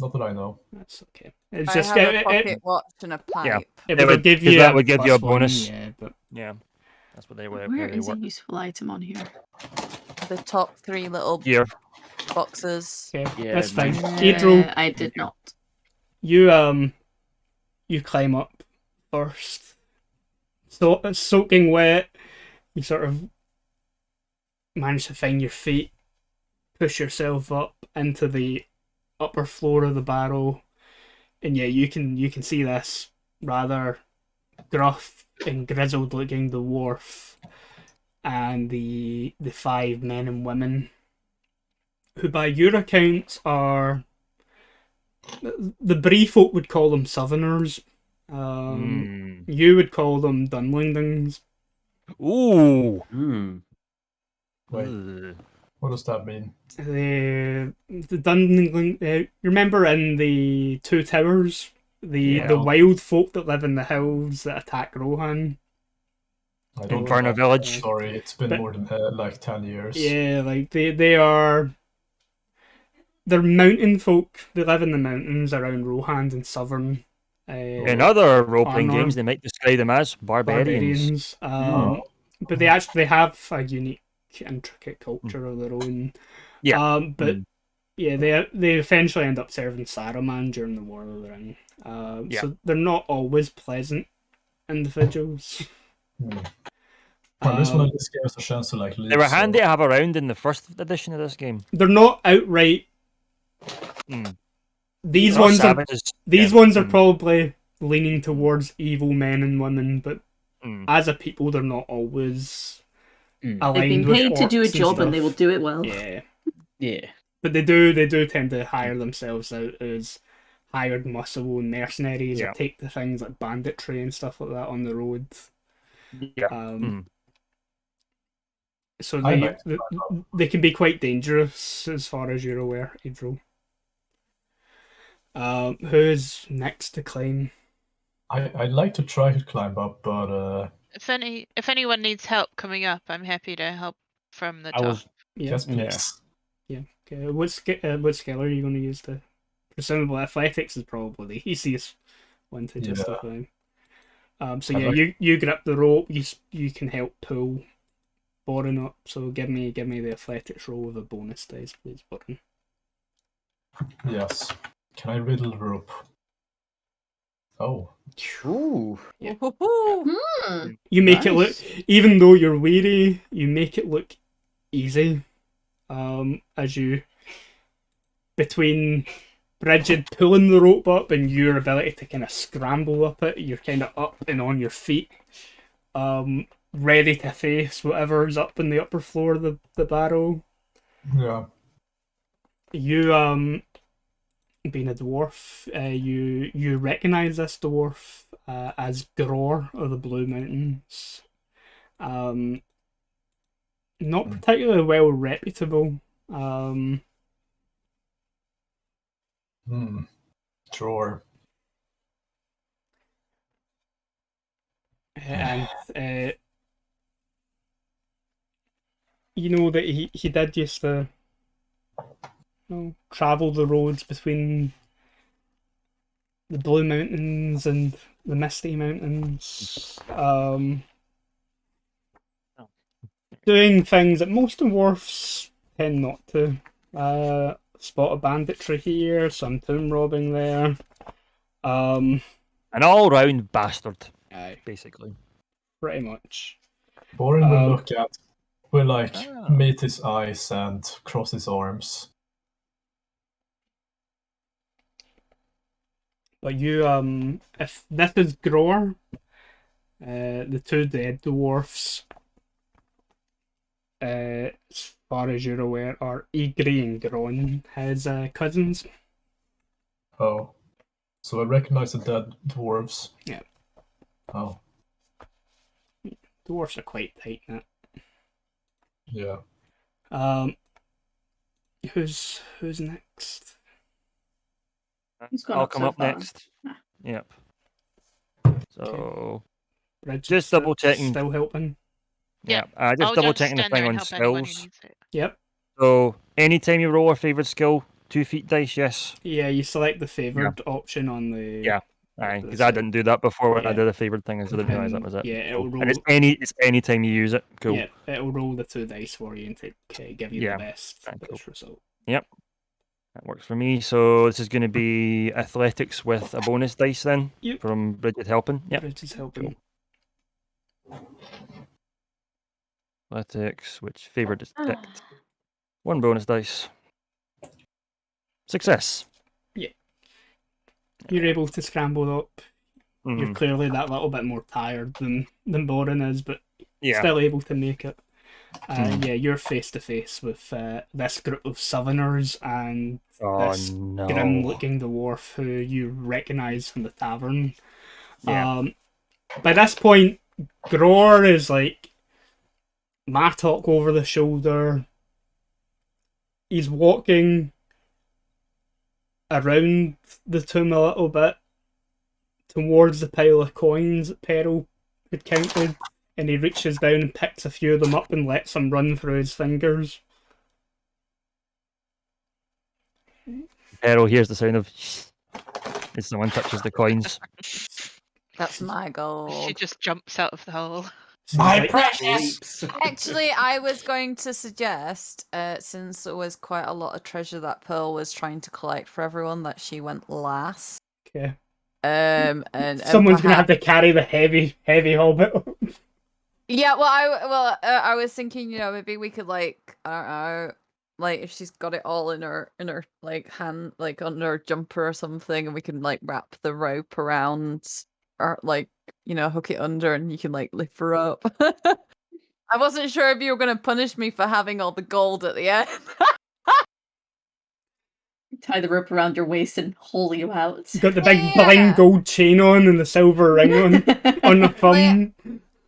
Not that I know. That's okay. It's I just have a pocket watch and a pipe. Yeah, it would give you that would give you a +1, bonus. yeah, but that's what they were. Where is a useful item on here? The top 3 little boxes. Okay, that's fine. Adriel, I did not. You climb up first. So soaking wet, you sort of manage to find your feet, push yourself up into the upper floor of the barrow, and yeah, you can see this rather gruff and grizzled looking dwarf and the 5 men and women who by your accounts are the Bree folk would call them Southerners. You would call them Dunlingdons. Ooh. Wait, what does that mean? The Dunling. You remember in the Two Towers, the wild folk that live in the hills that attack Rohan. I don't know. Inferno Village. Sorry, it's been more than like 10 years. Yeah, like they're mountain folk. They live in the mountains around Rohan and Southern. In other role-playing Arnor. games, they might describe them as barbarians. But they actually have a unique, intricate culture of their own. Yeah. But yeah, they eventually end up serving Saruman during the War of the Ring. So they're not always pleasant individuals. Well, this one gives us a chance to like leave. They were handy to have around in the first edition of this game. They're not outright. These They're ones are savages. these ones are probably leaning towards evil men and women, but as a people, they're not always aligned. They've been with paid to do a orcs job and they stuff. will do it well. Yeah. But they do tend to hire themselves out as hired muscle and mercenaries, or take to things like banditry and stuff like that on the road. So they can be quite dangerous as far as you're aware, Adriel. Who's next to climb? I'd like to try to climb up, but If anyone needs help coming up, I'm happy to help from the top. Yes, please. Yeah. Okay. What skill are you going to use to? Presumably, athletics is probably the easiest one to just climb. So you grip the rope. You can help pull Borin up. So give me the athletics roll with a bonus dice, please, Borin. Yes. Can I riddle the rope? Oh. Ooh. Yeah. You make it look, even though you're weary, you make it look easy. As you, between Bridget pulling the rope up and your ability to kind of scramble up it, you're kind of up and on your feet, ready to face whatever's up in the upper floor of the barrow. Yeah. You being a dwarf, you recognize this dwarf as Gror of the Blue Mountains. Not particularly well reputable. Sure. And you know that he did used to travel the roads between the Blue Mountains and the Misty Mountains, doing things that most dwarfs tend not to. Spot of banditry here, some tomb robbing there. An all-round bastard, basically. Pretty much. Borin will look at, meet his eyes and cross his arms. But you, if this is Gror, the two dead dwarfs, as far as you're aware, are Igri and Gron, his cousins. Oh. So I recognize the dead dwarves. Yeah. Oh. Dwarfs are quite tight-knit. Yeah. Who's next? I'll come up next. Yep. So, Bridget's just double checking. Still helping. Yeah. Just double checking the thing on skills. Yep. So, anytime you roll a favorite skill, 2 feet dice, yes. Yeah, you select the favored option on the. Yeah. Because I didn't do that before when I did a favored thing, so I didn't realize that was it. Yeah, it'll roll. And it's any time you use it. Cool. Yeah, it'll roll the 2 dice for you and give you the best result. Yep. That works for me. So this is going to be athletics with a bonus dice then Yep. from Bridget helping. Yep. Bridget's helping. Athletics, which favor detect. 1 bonus dice. Success. You're able to scramble up. You're Mhm. clearly that little bit more tired than Boren is, but Yeah. still able to make it. Hmm. Yeah, you're face to face with this group of Southerners and Oh this no. grim-looking dwarf who you recognise from the tavern. Yeah. By this point, Gror is like Martok over the shoulder. He's walking around the tomb a little bit towards the pile of coins that Peril had counted, and he reaches down and picks a few of them up and lets them run through his fingers. Errol hears the sound of as someone touches the coins. That's my She gold. just jumps out of the hole. So My he's like, precious! Actually, I was going to suggest, since there was quite a lot of treasure that Pearl was trying to collect for everyone, that she went last. okay. And Someone's gonna have perhaps... to carry the heavy hobbit. Yeah, well, I was thinking, maybe we could like, I don't know, like if she's got it all in her like hand, like on her jumper or something, and we can like wrap the rope around, or like hook it under, and you can like lift her up. I wasn't sure if you were gonna punish me for having all the gold at the end. Tie the rope around your waist and haul you out. Got the big bling gold chain on and the silver ring on the thumb.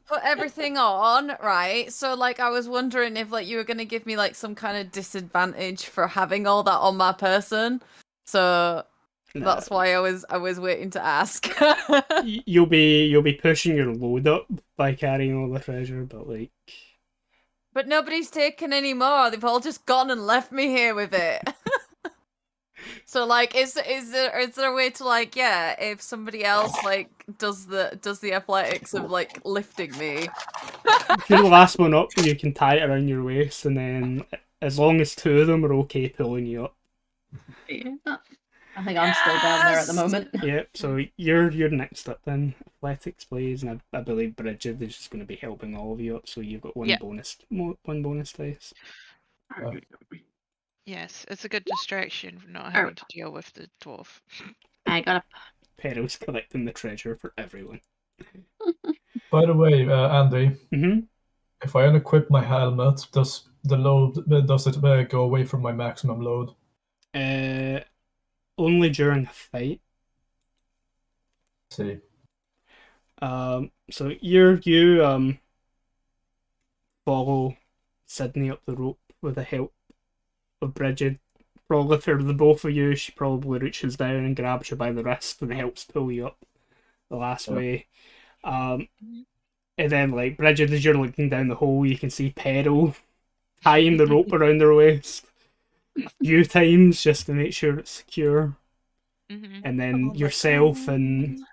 Put everything on, right? So like I was wondering if like you were gonna give me like some kind of disadvantage for having all that on my person. So that's why I was waiting to ask. You'll be pushing your load up by carrying all the treasure, but like. But nobody's taken any more. They've all just gone and left me here with it. So like, is there a way to like, yeah, if somebody else like does the athletics of like lifting me? If you're the last one up, you can tie it around your waist, and then as long as 2 of them are okay pulling you up. Yeah. I think I'm still down there at the moment. Yep. So you're next up then. Athletics, please, and I believe Bridget is just going to be helping all of you up. So you've got one bonus dice. Yes, it's a good distraction from not having to deal with the dwarf. I got Peril's collecting the treasure for everyone. By the way, Andy, Mm-hmm. if I unequip my helmet, does it go away from my maximum load? Only during a fight. See. So you follow Sydney up the rope with the help of Bridget. Probably for the both of you, she probably reaches down and grabs you by the wrist and helps pull you up the last way. And then like Bridget, as you're looking down the hole, you can see Peril tying the rope around her waist a few times just to make sure it's secure. And then yourself and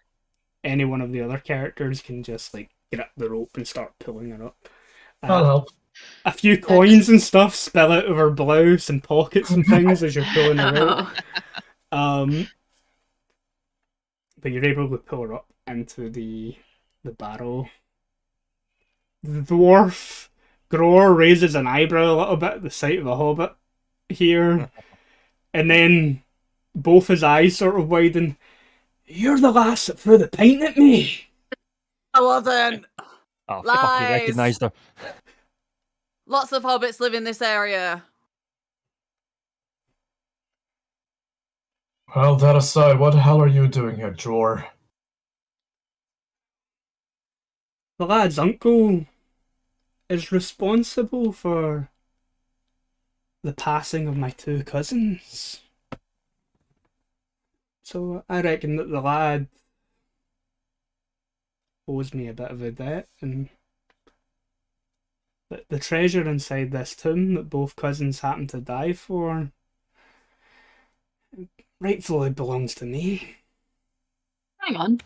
any one of the other characters can just like grip the rope and start pulling her up. I'll help. A few coins and stuff spill out of her blouse and pockets and things as you're pulling her out. But you're able to pull her up into the barrel. The dwarf Gror raises an eyebrow a little bit at the sight of a hobbit here, and then both his eyes sort of widen. You're the last that threw the pint at me. I wasn't. Oh, fuck, he Lies. recognised her. Lots of hobbits live in this area. Well, that aside, what the hell are you doing here, Jor? The lad's uncle is responsible for the passing of my 2 cousins. So I reckon that the lad owes me a bit of a debt, and the treasure inside this tomb that both cousins happen to die for rightfully belongs to me. Hang on.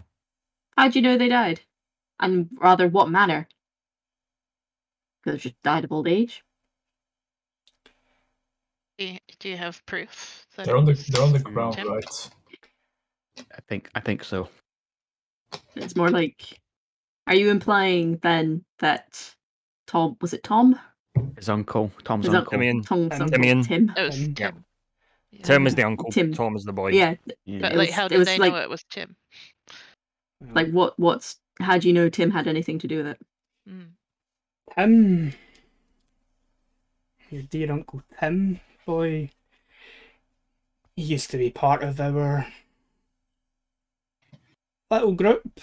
How'd you know they died? And rather, what manner? Because they just died of old age? Do you have proof that They're on it the was ground, Tim? right? I think so. It's more like, are you implying then that Tom, was it Tom? His uncle, Tom's His uncle. Timian. Tom's uncle, Timian. Tim. It was Tim. Yeah. Tim. Yeah. Tim is the uncle. Tim. Tom is the boy. Yeah, Yeah. But it like, was- how it did was they like- know it was Tim? like how do you know Tim had anything to do with it? Mm. Your dear Uncle Tim, boy, he used to be part of our little group.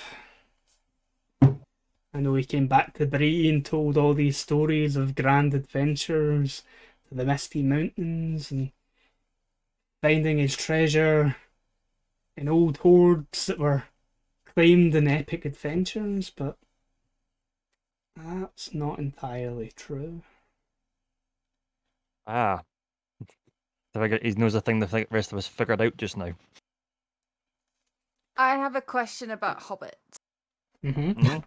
I know he came back to Bree and told all these stories of grand adventures to the Misty Mountains and finding his treasure in old hoards that were claimed in epic adventures, but that's not entirely true. Ah. He knows a thing the rest of us figured out just now. I have a question about hobbits. Mm-hmm.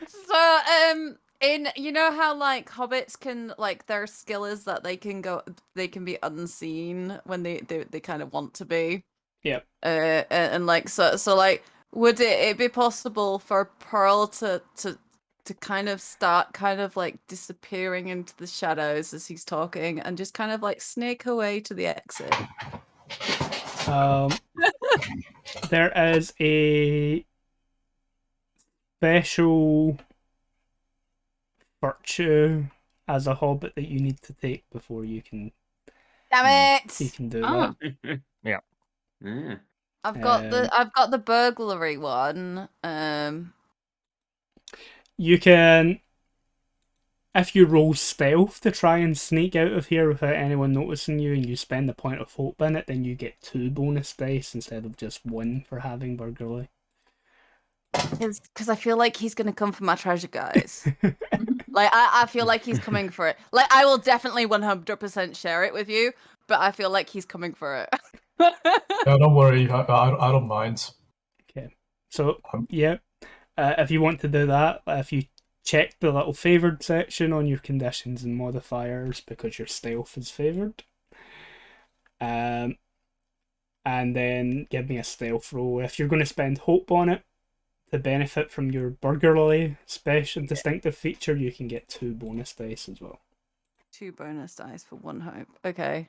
So, in you know how like hobbits can like their skill is that they can be unseen when they kind of want to be. Yep. And like so like would it be possible for Pearl to kind of start kind of like disappearing into the shadows as he's talking and just kind of like snake away to the exit? There is a special virtue as a hobbit that you need to take before you can Damn it! you can do Oh. that. Yeah. I've got the burglary one. You can, if you roll stealth to try and sneak out of here without anyone noticing you, and you spend a point of hope in it, then you get 2 bonus dice instead of just 1 for having burglary. Because I feel like he's gonna come for my treasure, guys. Like I feel like he's coming for it. Like I will definitely 100% share it with you, but I feel like he's coming for it. Yeah, don't worry. I don't mind. Okay, so yeah, if you want to do that, if you check the little favoured section on your conditions and modifiers because your stealth is favoured, and then give me a stealth roll. If you're going to spend hope on it to benefit from your burglary special distinctive feature, you can get 2 bonus dice as well. 2 bonus dice for 1 hope. Okay.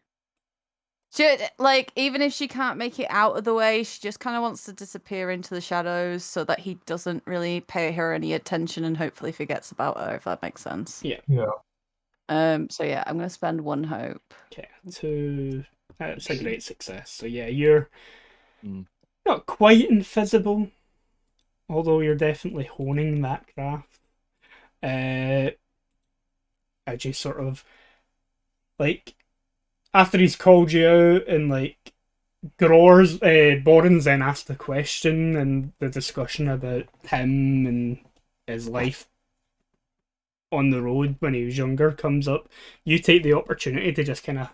Should like even if she can't make it out of the way, she just kind of wants to disappear into the shadows so that he doesn't really pay her any attention and hopefully forgets about her, if that makes sense. Yeah. So yeah, I'm gonna spend 1 hope. Okay, 2. That's a great success. So yeah, you're not quite invisible, although you're definitely honing that craft. As you sort of like after he's called you out and like Boren's then asked the question and the discussion about him and his life on the road when he was younger comes up, you take the opportunity to just kind of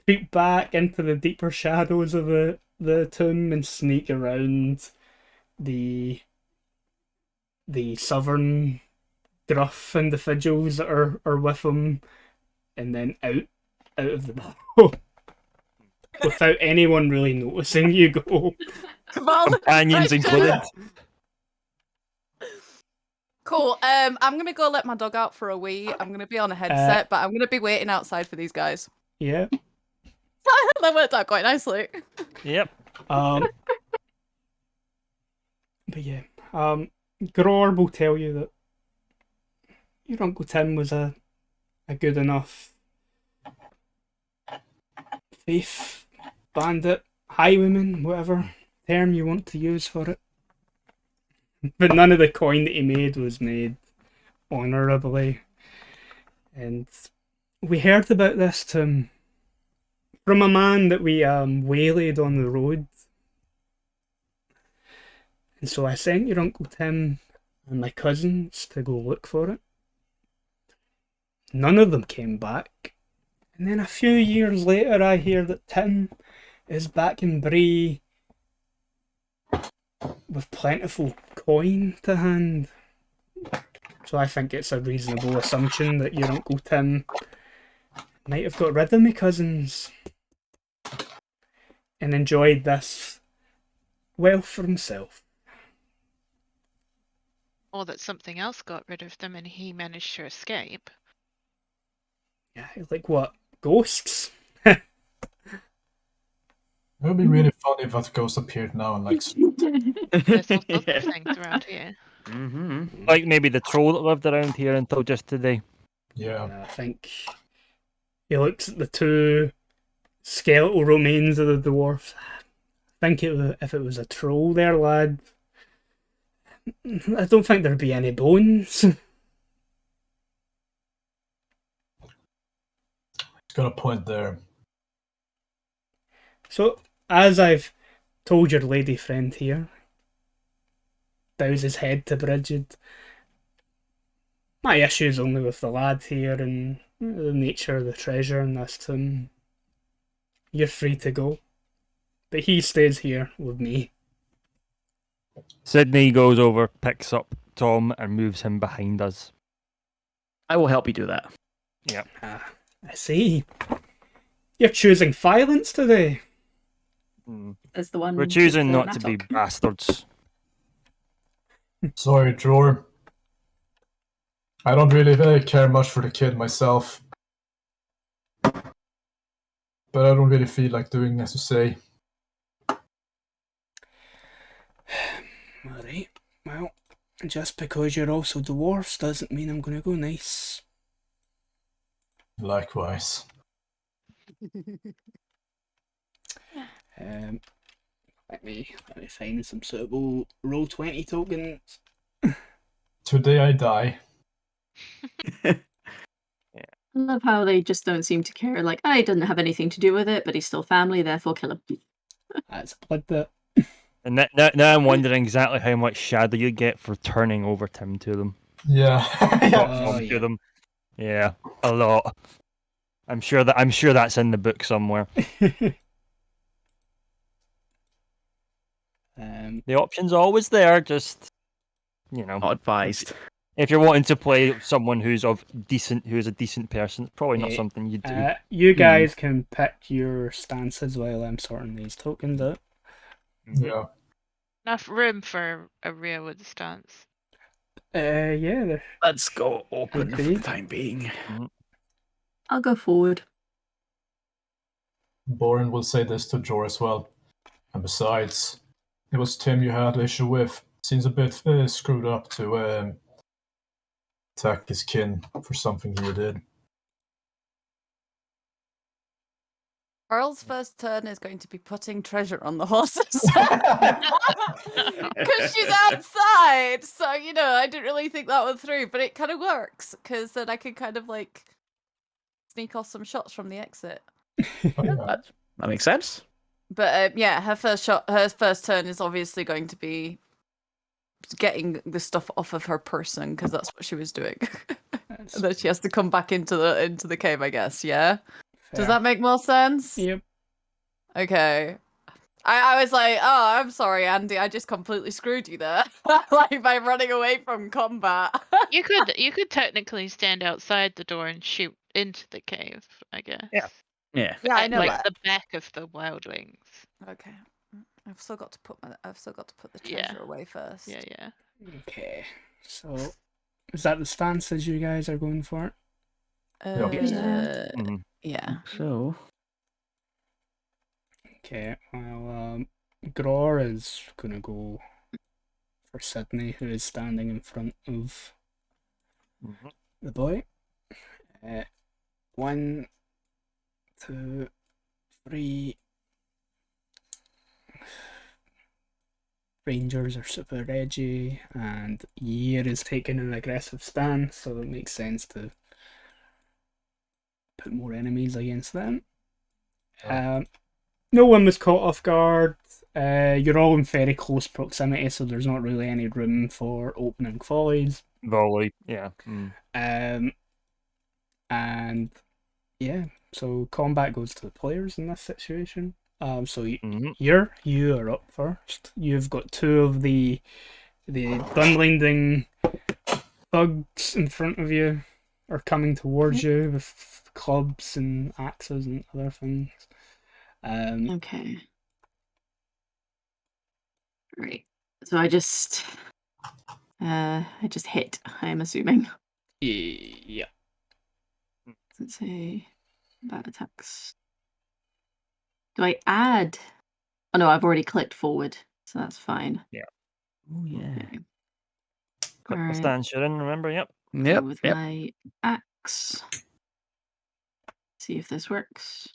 creep back into the deeper shadows of the tomb and sneak around the southern gruff individuals that are with him, and then out of the battle without anyone really noticing you go. Companions included. Cool. I'm gonna go let my dog out for a wee. I'm gonna be on a headset, but I'm gonna be waiting outside for these guys. Yeah. That worked out quite nicely. Yep. But yeah, Gror will tell you that your Uncle Tim was a good enough thief, bandit, highwayman, whatever term you want to use for it. But none of the coin that he made was made honourably. And we heard about this, Tim, from a man that we waylaid on the road. And so I sent your Uncle Tim and my cousins to go look for it. None of them came back. And then a few years later I hear that Tim is back in Bree with plentiful coin to hand. So I think it's a reasonable assumption that your Uncle Tim might have got rid of my cousins and enjoyed this wealth for himself. Or that something else got rid of them and he managed to escape. Yeah, like what? Ghosts? It would be really funny if that ghost appeared now and like. There's all sorts of things around here. Mm-hmm. Like maybe the troll that lived around here until just today. Yeah. I think he looks at the two skeletal remains of the dwarf. I think if it was a troll there, lad, I don't think there'd be any bones. He's got a point there. So, as I've told your lady friend here, bows his head to Bridget. My issue's only with the lad here and the nature of the treasure and this to him. You're free to go. But he stays here with me. Sydney goes over, picks up Tom, and moves him behind us. I will help you do that. Ah, I see. You're choosing violence today. As the one. We're choosing with not the to be mattock. bastards. Sorry, Dror. I don't really care much for the kid myself. But I don't really feel like doing as you say. Alright, well, just because you're also dwarfs doesn't mean I'm gonna go nice. Likewise. Let me find some suitable Roll20 tokens. Today I die. I love how they just don't seem to care. Like, he doesn't have anything to do with it, but he's still family, therefore kill him. That's blood that. And now I'm wondering exactly how much shadow you get for turning over Tim to them. Yeah. Oh, To yeah. them. Yeah, a lot. I'm sure that's in the book somewhere. The option's always there, just Not advised. if you're wanting to play someone who's a decent person, it's probably not Yeah, something you do. you guys can pick your stances while I'm sorting these tokens out. Yeah. Enough room for a rearward stance. Yeah, there. Let's go open for Okay. the time being. I'll go forward. Boren will say this to Jor as well. And besides, it was Tim you had issue with. Seems a bit screwed up to attack his kin for something he did. Pearl's first turn is going to be putting treasure on the horses. Because she's outside. So, I didn't really think that one through, but it kind of works. Because then I can kind of sneak off some shots from the exit. Oh, yeah. That makes sense. But her first turn is obviously going to be getting the stuff off of her person because that's what she was doing. And then she has to come back into the cave, I guess. Yeah. Does that make more sense? Yep. Okay. I was like, oh, I'm sorry, Andy. I just completely screwed you there, by running away from combat. You could technically stand outside the door and shoot into the cave, I guess. Yeah. Yeah. Yeah, I know like that. the back of the wildlings. Okay. I've still got to put the Yeah. treasure away first. Yeah. Okay. So, is that the stances you guys are going for? Yeah. So. Okay. Well, Gror is gonna go for Sydney, who is standing in front of the boy. 1, 2, 3. Rangers are super edgy, and Yer is taking an aggressive stance, so it makes sense to put more enemies against them. No one was caught off guard. You're all in very close proximity, so there's not really any room for opening volleys. Volley, yeah. And yeah, so combat goes to the players in this situation. So you are up first. You've got 2 of the Dunlending thugs in front of you. are coming towards you with clubs and axes and other things. Okay. Right. So I just hit, I'm assuming. Yeah. Let's say that attacks. Do I add? Oh no, I've already clicked forward, so that's fine. Oh yeah. Okay. Click the Alright. stance you're in, remember? Yep. So with my axe, see if this works.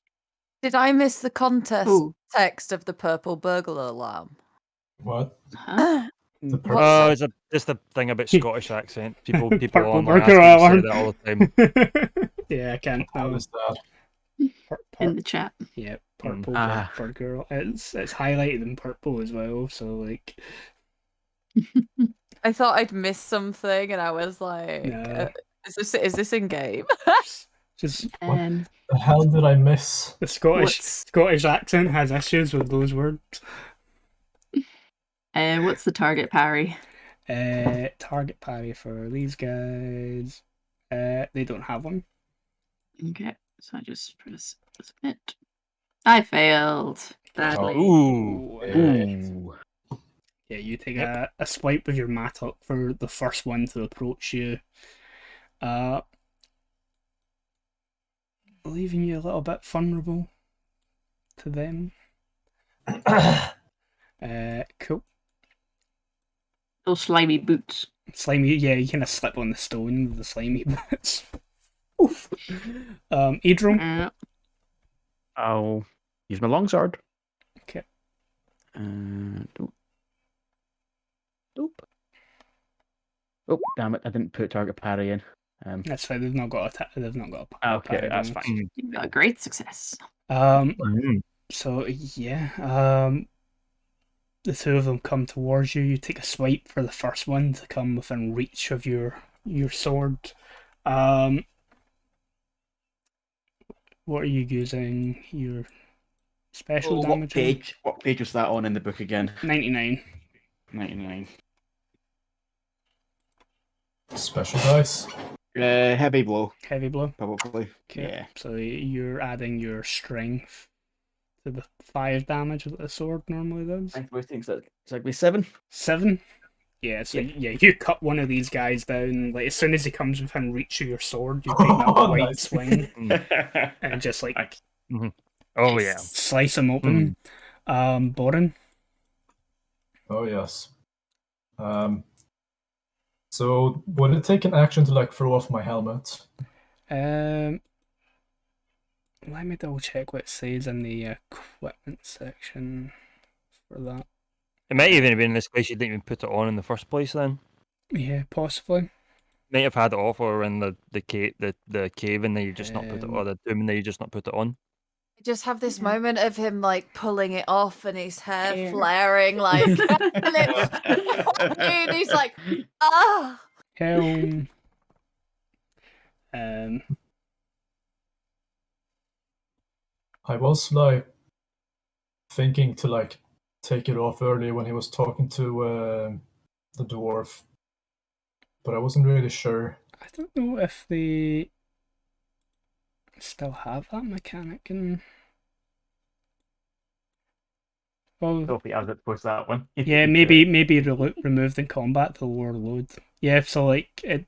Did I miss the contest Oh. text of the purple burglar alarm? What? Huh? The What's purple. Oh, that? it's just a thing about Scottish accent. People Purple online burger ask me to say alarm. that all the time. Yeah, I can't How know. is that? In the chat. Yeah, purple Ah. burger. It's highlighted in purple as well. So like, I thought I'd missed something, and I was like, No. "Is this in game?" just Um, The hell did I miss? the Scottish What's accent has issues with those words. what's the target parry? Target parry for these guys. They don't have one. Okay, so I just press submit. I failed badly. Ooh. Ooh. Yeah, you take Yep. a swipe with your mattock for the first one to approach you. Leaving you a little bit vulnerable to them. Cool. Those slimy boots. Slimy, yeah, you kind of slip on the stone with the slimy bits. Oof. Adriel. I'll use my longsword. Okay. Doop. Doop. Oh, damn it! I didn't put target parry in. That's fine. They've not got a Okay, parry that's bonus. fine. You got great success. So yeah, the two of them come towards you. You take a swipe for the first one to come within reach of your sword. What are you using? Your special damage? What page was that on in the book again? 99. 99. Special dice. Heavy blow, Heavy blow. probably. Okay. Yeah. So you're adding your strength to the 5 damage that the sword normally does. I think it's like 7. 7. Yeah, so yeah, you cut one of these guys down. Like as soon as he comes within reach of your sword, you take that wide Nice. swing and just like Oh yeah. slice him open. Borin. Oh yes. So would it take an action to like throw off my helmet? Let me double check what it says in the equipment section for that. It might even have been in this place you didn't even put it on in the first place. Then Yeah, possibly. might have had it off or in the cave, and then you just not put it, or the tomb, and then you just not put it on. I just have this moment of him like pulling it off and his hair flaring like lips. And he's like, ah. Helm. I was like thinking to like take it off earlier when he was talking to the dwarf, but I wasn't really sure. I don't know if they still have that mechanic in. Well, Sophie has it post that one. yeah, maybe removed in combat to lower load. Yeah, so like it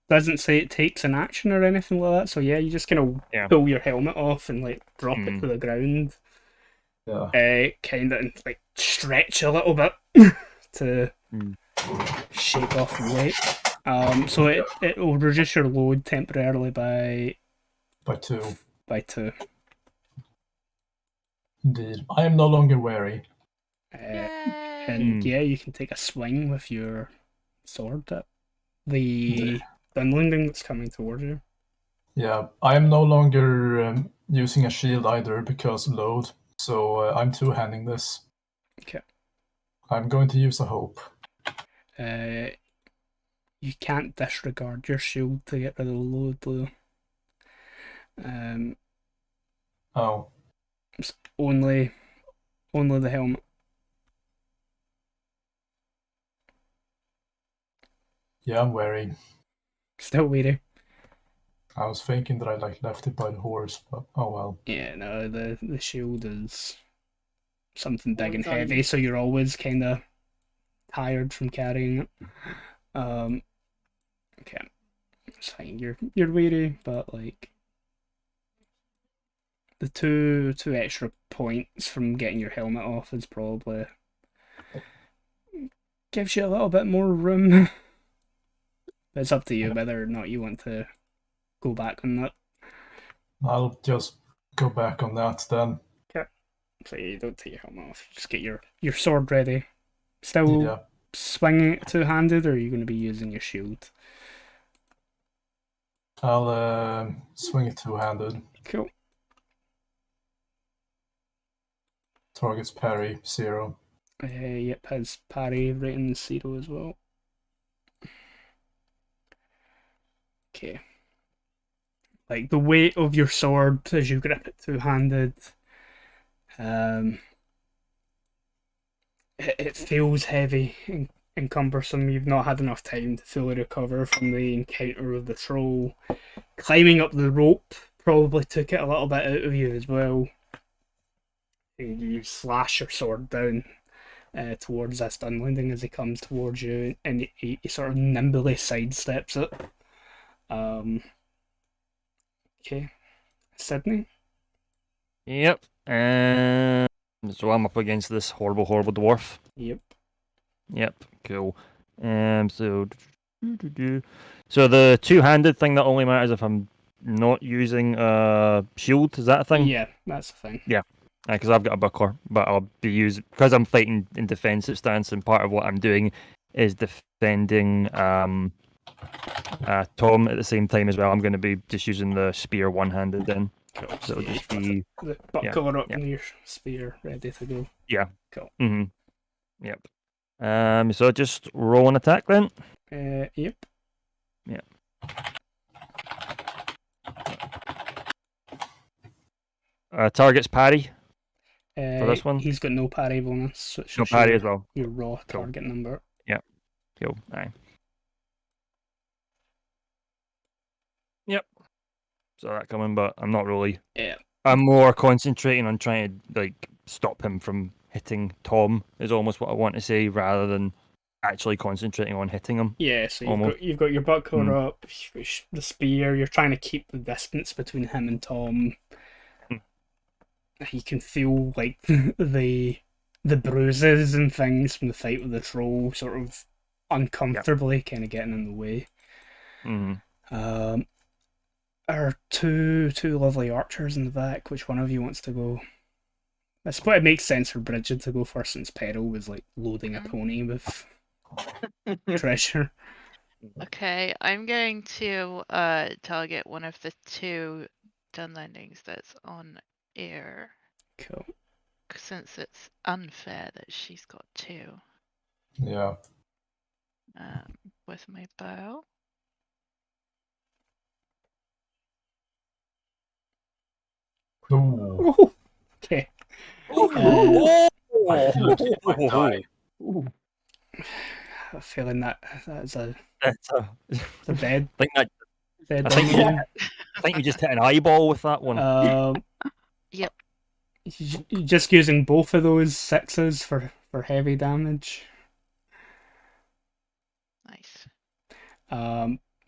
doesn't say it takes an action or anything like that. So yeah, you just kind of pull your helmet off and like drop it to the ground. Yeah. Kind of like stretch a little bit to shake off the weight. So it will reduce your load temporarily by 2. By 2. Indeed. I am no longer wary. And yeah, you can take a swing with your sword at the Dunlending that's coming towards you. Yeah, I am no longer using a shield either because load, so I'm two-handing this. Okay. I'm going to use a hope. You can't disregard your shield to get rid of the load, though. Oh. It's only the helmet. Yeah, I'm wary. Still wary. I was thinking that I left it by the horse, but oh well. Yeah, no, the shield is something big and Always on heavy, you. so you're always kind of tired from carrying it. Okay, it's fine. You're weary, but like the two extra points from getting your helmet off is probably gives you a little bit more room. But it's up to you whether or not you want to go back on that. I'll just go back on that then. So you don't take your helmet off. Just get your sword ready. Still Yeah. swinging it two-handed, or are you going to be using your shield? I'll swing it two-handed. Cool. Target's parry 0. Yep, has parry rating 0 as well. Okay. Like the weight of your sword as you grip it two-handed, it feels heavy and cumbersome. You've not had enough time to fully recover from the encounter with the troll. Climbing up the rope probably took it a little bit out of you as well. And you slash your sword down towards this Dunlending as he comes towards you, and he sort of nimbly sidesteps it. Okay, Sydney. Yep. So I'm up against this horrible dwarf. Yep. Yep. Cool. So the two-handed thing that only matters if I'm not using a shield. Is that a thing? Yeah, that's the thing. Yeah. Because I've got a buckler, but I'll be using because I'm fighting in defensive stance, and part of what I'm doing is defending Tom at the same time as well. I'm going to be just using the spear one-handed then. Cool. So it'll just be the buckler up yeah. and your spear ready to go. Yeah. Cool. Yep. So just roll an attack then. Yep. Yeah. Target's parry for this one. He's got no parry bonus, so it's No just parry as well. your raw target number. Cool. Aye. Yep. So that coming, but I'm not really. Yeah. I'm more concentrating on trying to like stop him from hitting Tom. Is almost what I want to say, rather than actually concentrating on hitting him. Yeah. So you've got your buckler up, you've got the spear. You're trying to keep the distance between him and Tom. You can feel like the bruises and things from the fight with the troll sort of uncomfortably kind of getting in the way. Are two lovely archers in the back. Which one of you wants to go? I suppose it makes sense for Bridget to go first, since Peril was like loading a pony with treasure. Okay, I'm going to target one of the two Dunlendings that's on air. Cool. Since it's unfair that she's got two. Yeah. With my bow. Ooh. Okay. I I'm feeling that's a bad. bad I think you just hit an eyeball with that one. Yep. You're just using both of those 6s for heavy damage. Nice.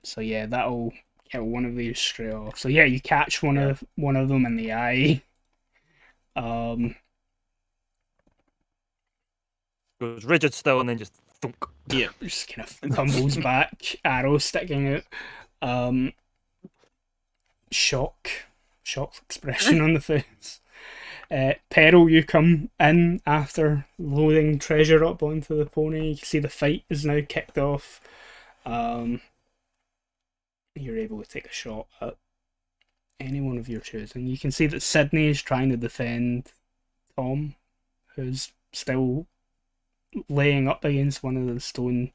So yeah, that'll kill one of these straight off. So yeah, you catch one of them in the eye. Goes rigid still and then just thunk. Yeah, just kind of tumbles back, arrow sticking out. Shock expression on the face. Peril, you come in after loading treasure up onto the pony. You can see the fight is now kicked off. You're able to take a shot at any one of your choosing. You can see that Sydney is trying to defend Tom, who's still laying up against one of the stone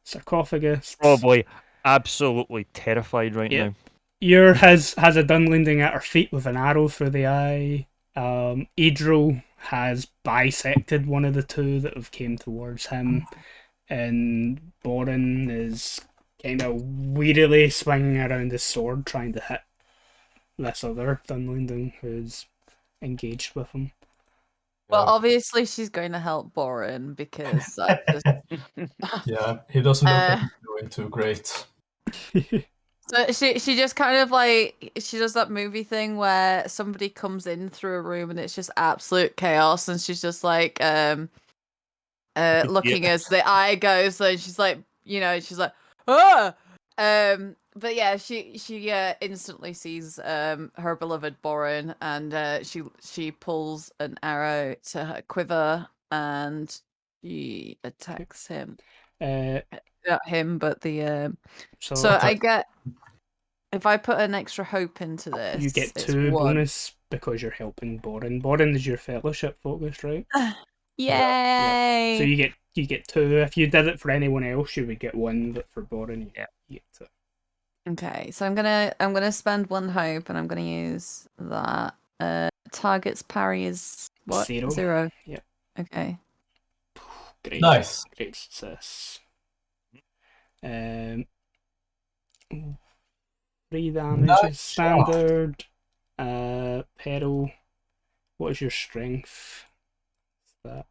sarcophagus. Probably absolutely terrified right now. Yer has a Dunlending at her feet with an arrow through the eye. Idril has bisected one of the two that have came towards him, and Borin is kind of wearily swinging around his sword, trying to hit this other Dunlending who's engaged with him. Well, obviously she's going to help Borin because that just... Yeah, he doesn't look like he's doing too great. So she just kind of like, she does that movie thing where somebody comes in through a room and it's just absolute chaos, and she's just like looking as the eye goes, and she's like, she's like, oh. But yeah, she instantly sees her beloved Borin, and she pulls an arrow to her quiver and she attacks him. Not him, but the so I get, if I put an extra hope into this, you get 2 bonus because you're helping Borin. Borin is your fellowship focus, right? Yay! Yeah. So you get 2. If you did it for anyone else, you would get 1, but for Borin, you get 2. Okay, so I'm gonna spend 1 hope, and I'm gonna use that. Target's parry is what? 0. Yeah. Okay. Great. Nice. Great success. 3 damage is standard. Peril. What is your strength? What's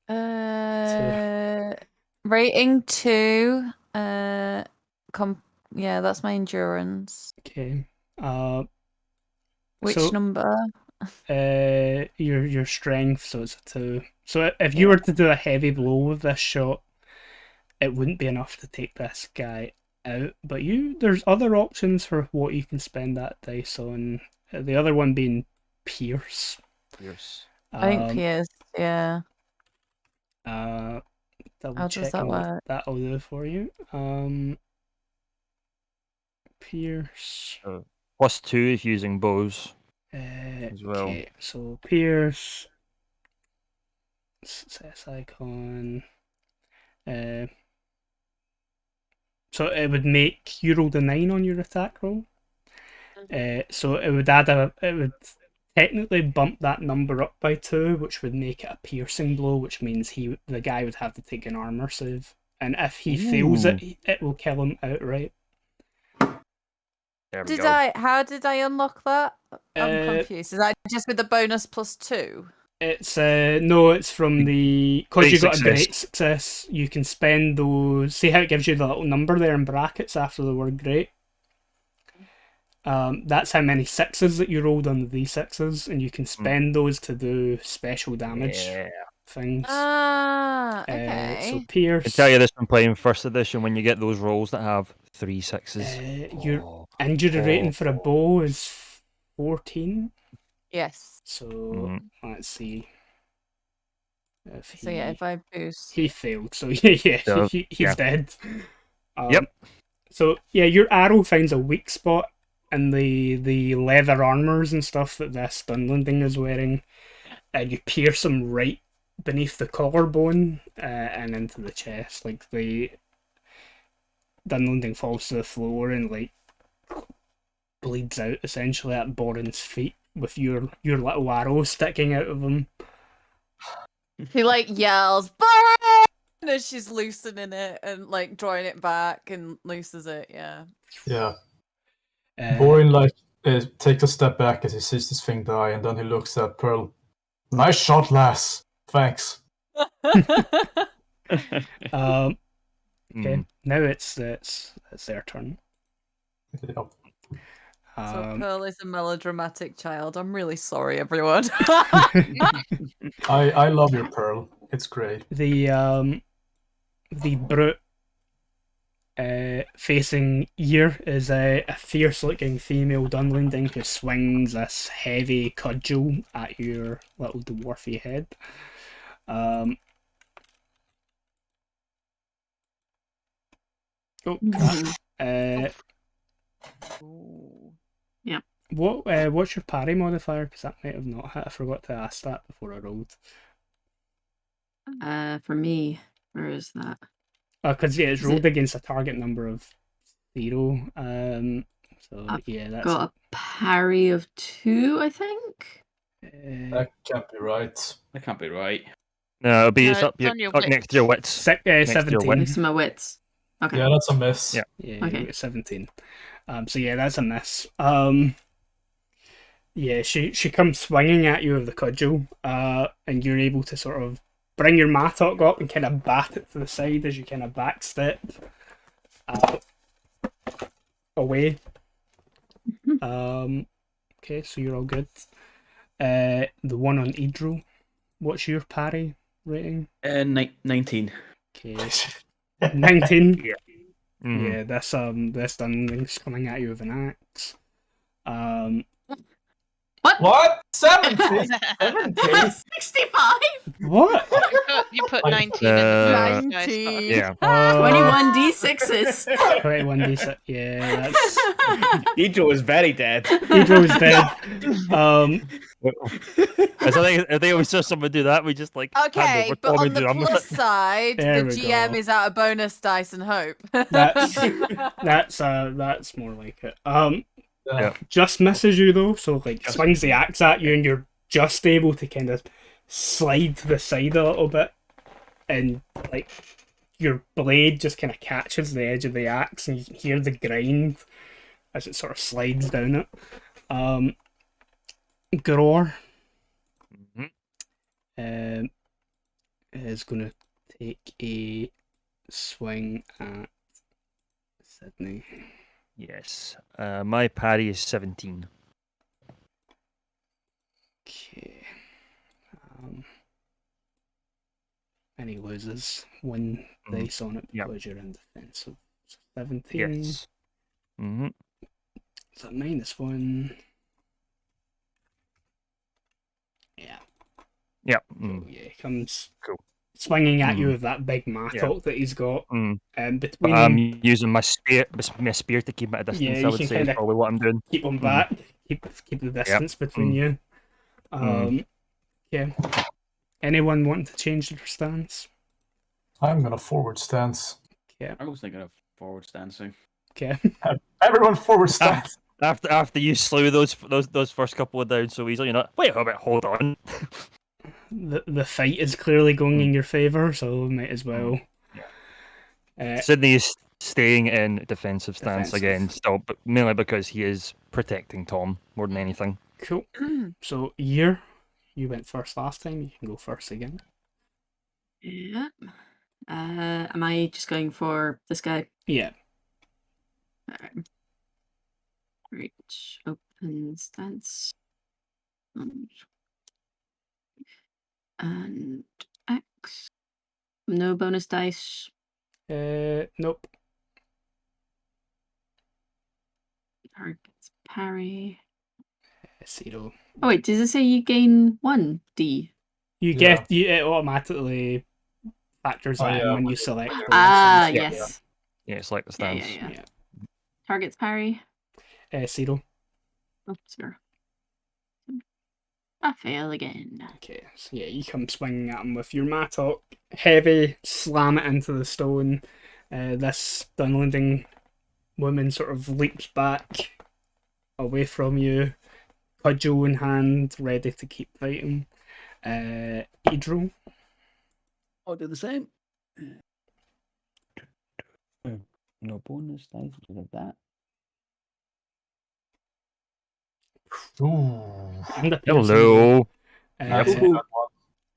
that? Rating 2. Yeah, that's my endurance. Okay. Which number? Your strength, so it's a 2. So if you were to do a heavy blow with this shot, it wouldn't be enough to take this guy out. But there's other options for what you can spend that dice on. The other one being Pierce. I think Pierce, yeah. Double How does that checking what work? that'll do for you. Pierce. +2 if using bows as well. Okay, so Pierce. Success icon. So it would make you roll the 9 on your attack roll. So it would technically bump that number up by 2, which would make it a piercing blow, which means the guy would have to take an armor save. And if he fails it, it will kill him outright. There we go. How did I unlock that? I'm confused. Is that just with the bonus +2? It's no, it's from the, because you got a success. great success. You can spend those. See how it gives you the little number there in brackets after the word great. That's how many 6s that you rolled on the d6s, and you can spend those to do special damage things. Okay. So Pierce. I can tell you this from playing 1st edition, when you get those rolls that have 3 6s. Your injury rating for a bow is 14. Yes. So let's see. So yeah, if I boost, he failed. So yeah, So, he's dead. Yep. So yeah, your arrow finds a weak spot in the leather armors and stuff that this Dunlending is wearing, and you pierce him right beneath the collarbone and into the chest. Like the Dunlending falls to the floor and like bleeds out essentially at Borin's feet with your little arrow sticking out of him. he like yells, "Borin!" as she's loosening it and like drawing it back and looses it. Yeah. Yeah. Borin takes a step back as he sees this thing die, and then he looks at Pearl. Nice shot, lass. Thanks. Okay, now it's their turn. Yep. So Pearl is a melodramatic child. I'm really sorry, everyone. I love your Pearl. It's great. The brute facing Ear is a fierce-looking female Dunlending who swings this heavy cudgel at your little dwarfy head. Oh crap! Yeah. What's your parry modifier? Because that might have not hit. I forgot to ask that before I rolled. For me, where is that? Because yeah, it's Is rolled it- against a target number of 0. So I've yeah, that's Got a parry of 2, I think. That can't be right. That can't be right. No, it'll be No, it's up, it's on your up next to your wits. Next to your 17. wits. Next to my wits. Okay. Yeah, that's a miss. Yeah. Yeah, Okay. you got 17. So yeah, that's a miss. Yeah, she comes swinging at you with the cudgel, and you're able to sort of bring your mattock up and kind of bat it to the side as you kind of backstep away. Okay, so you're all good. The one on Idro, what's your parry rating? 19. Okay, 19. Yeah. Mhm. Yeah, this dunling's coming at you with an axe. What? 70? 70? 65? What? You put I- 19 in the bonus dice 19. Yeah. 21 d6s. 21d6. Yeah, that's Idro is very dead. Idro's dead. I think if they always saw someone do that, we just like hand Okay, over but Tom on and the done with plus it. side, There the we GM go. is out of bonus dice and hope. That's more like it. Yeah. Just misses you though, so like Just- swings the axe at you, and you're just able to kind of slide to the side a little bit, and like your blade just kind of catches the edge of the axe, and you can hear the grind as it sort of slides down it. Gror Mhm. is going to take a swing at Sydney. Yes. My parry is 17. Okay. And he loses one dice on it Yep. because you're in defensive. So 17. Yes. Mm-hmm. So -1. Yeah. Yep. So yeah, he comes Cool. swinging at you Mm. with that big mattock that he's got. Mm. And But between I'm using my spear to keep him at a distance. you I would can say is kinda probably what I'm doing. keep him Mm. back, keep the distance between you. Yeah. Anyone wanting to change their stance? I'm gonna forward stance. I was thinking of forward stancing. Okay. Everyone forward stance. After you slew those first couple of down so easily, you're not. Wait a minute, hold on. The fight is clearly going in your favour, so might as well. Sydney is staying in defensive stance Defensive. again, still, but mainly because he is protecting Tom more than anything. Cool. So Year, you went first last time. You can go first again. Yep. Am I just going for this guy? Yeah. Alright. Reach, open stance. And X. No bonus dice. Nope. Targets parry. 0. Oh wait, does it say you gain 1d? You get it automatically factors that in when you select. for Ah, instance. yes. Yeah, it's like the Yeah, stance. yeah, yeah. Yeah. Targets parry. 0. Oh, 0. I fail again. Okay, so yeah, you come swinging at him with your mattock, heavy, slam it into the stone. This Dunlending woman sort of leaps back away from you, cudgel in hand, ready to keep fighting. Idro, I'll do the same. No bonus dice because of that. Ooh. and the piercing Hello. blow. That's a Uh, good one.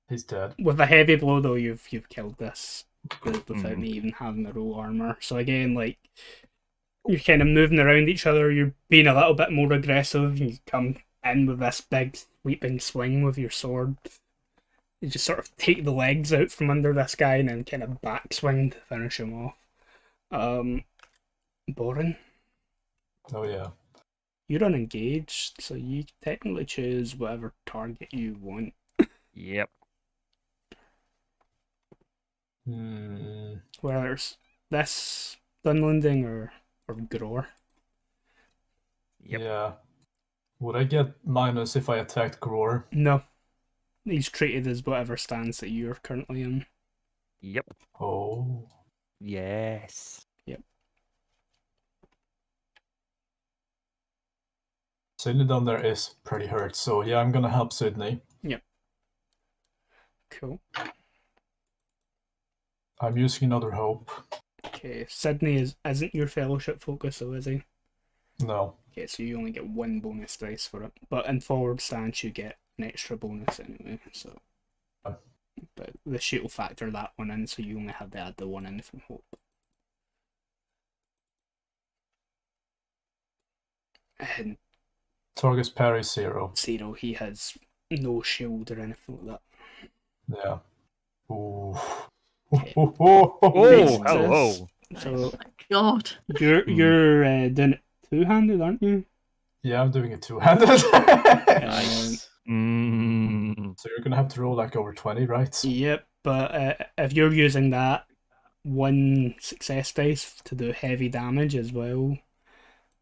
He's dead. with a heavy blow though, you've killed this group without Mhm. me even having the roll armor. So again, like you're kind of moving around each other. You're being a little bit more aggressive. You come in with this big sweeping swing with your sword. You just sort of take the legs out from under this guy and then kind of backswing to finish him off. Boren, Oh yeah. you're unengaged, so you technically choose whatever target you want. Yep. Whether it's this Dunlending or Gror. Yep. Yeah. Would I get minus if I attacked Gror? No. He's treated as whatever stance that you're currently in. Yep. Oh. Yes. Sydney down there is pretty hurt, so yeah, I'm gonna help Sydney. Cool. I'm using another hope. Okay. Okay, Sydney isn't your fellowship focus, though, is he? No. Okay, so you only get 1 bonus dice for it. But in forward stance, you get an extra bonus anyway, so. But the sheet will factor that one in, so you only have to add the 1 in from hope. And Target's parry 0. 0, he has no shield or anything like that. Yeah. Ooh. Okay. Oh, Oh, hello. So God. you're doing it two-handed, aren't you? Yeah, I'm doing it two-handed. Nice. So you're gonna have to roll like over 20, right? Yep, but if you're using that 1 success dice to do heavy damage as well,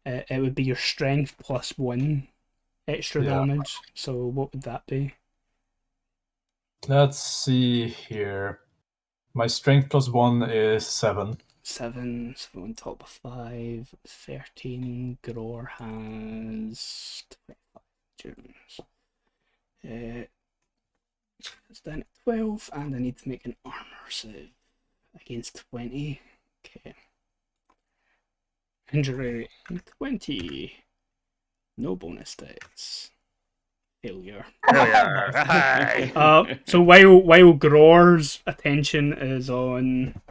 it would be your strength plus 1 extra Yeah. damage. So what would that be? Let's see here. My strength plus 1 is 7. 7, so on top of 5, 13. Gror has 25 endurance. It's down at 12, and I need to make an armor save against 20. Okay. Injury 20. No bonus dice. Failure. So while Gror's attention is on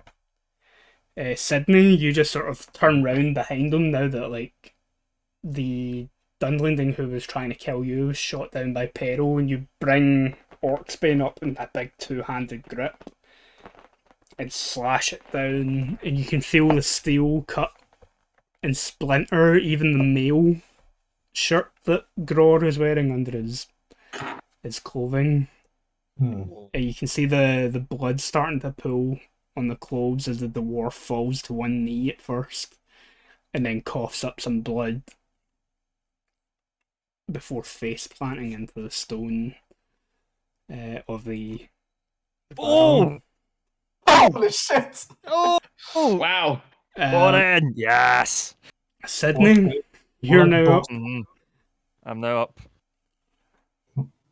Sydney, you just sort of turn round behind him now that like the Dunlending who was trying to kill you was shot down by Peril, and you bring Orcsbane up in a big 2-handed grip and slash it down, and you can feel the steel cut and splinter even the mail shirt that Gror is wearing under his clothing. And you can see the blood starting to pool on the clothes as the dwarf falls to one knee at first and then coughs up some blood before face planting into the stone of the Oh! Holy shit! Oh! Wow. Borin! Yes! Sydney, you're now up. I'm now up.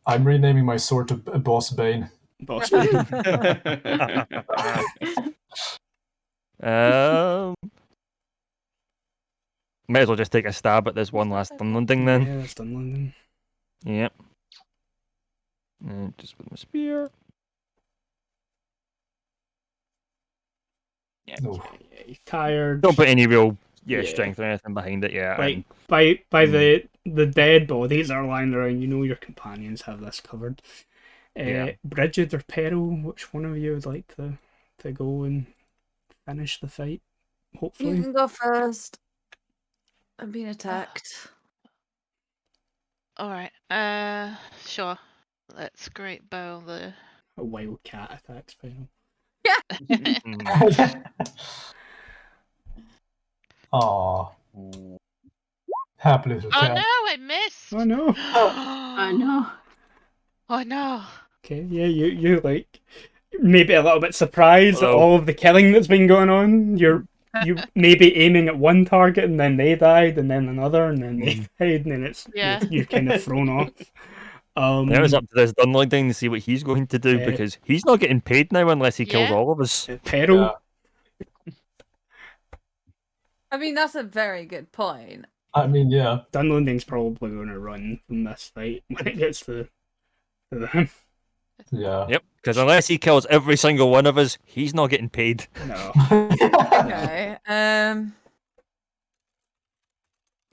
I'm renaming my sword to Boss Bane. Boss Bane. May as well just take a stab at this one last Dunlending then. Yeah, that's Dunlending. Yep. And just with my spear. Yeah. Oh. Yeah, you're tired. Don't put any real Yeah. strength or anything behind it, yeah. Like by the dead bodies that are lying around, you know your companions have this covered. Yeah. Bridget or Peril, which one of you would like to go and finish the fight? You Hopefully. can go first. I'm being attacked. Alright, sure. Let's great bow the. A wild cat attacks Peril. Aw. Happy little Oh cat. no, I missed! Oh no. I know. Oh no! Okay, yeah, you're like maybe a little bit surprised at Hello. all of the killing that's been going on. You maybe aiming at one target and then they died and then another and then they died and then it's Yeah. you're kind of thrown off. Now it's up to this Dunlending to see what he's going to do because he's not getting paid now unless he kills Yeah. all of us. Peril. I mean, that's a very good point. I mean, yeah. Dunlending's probably going to run from this fight when it gets to them. Yeah. Yep, because unless he kills every single one of us, he's not getting paid. No. Okay.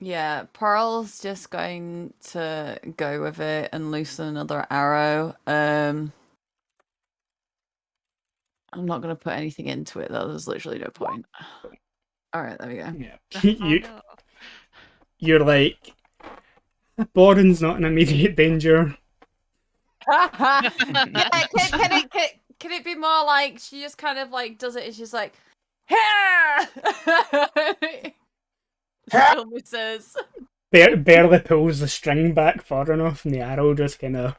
Yeah, Pearl's just going to go with it and loosen another arrow. I'm not going to put anything into it, though. There's literally no point. All right, there we go. Yeah. You're like, Borin's not in immediate danger. Yeah, can it be more like she just kind of like does it and she's like, still misses. Barely pulls the string back far enough and the arrow just kind of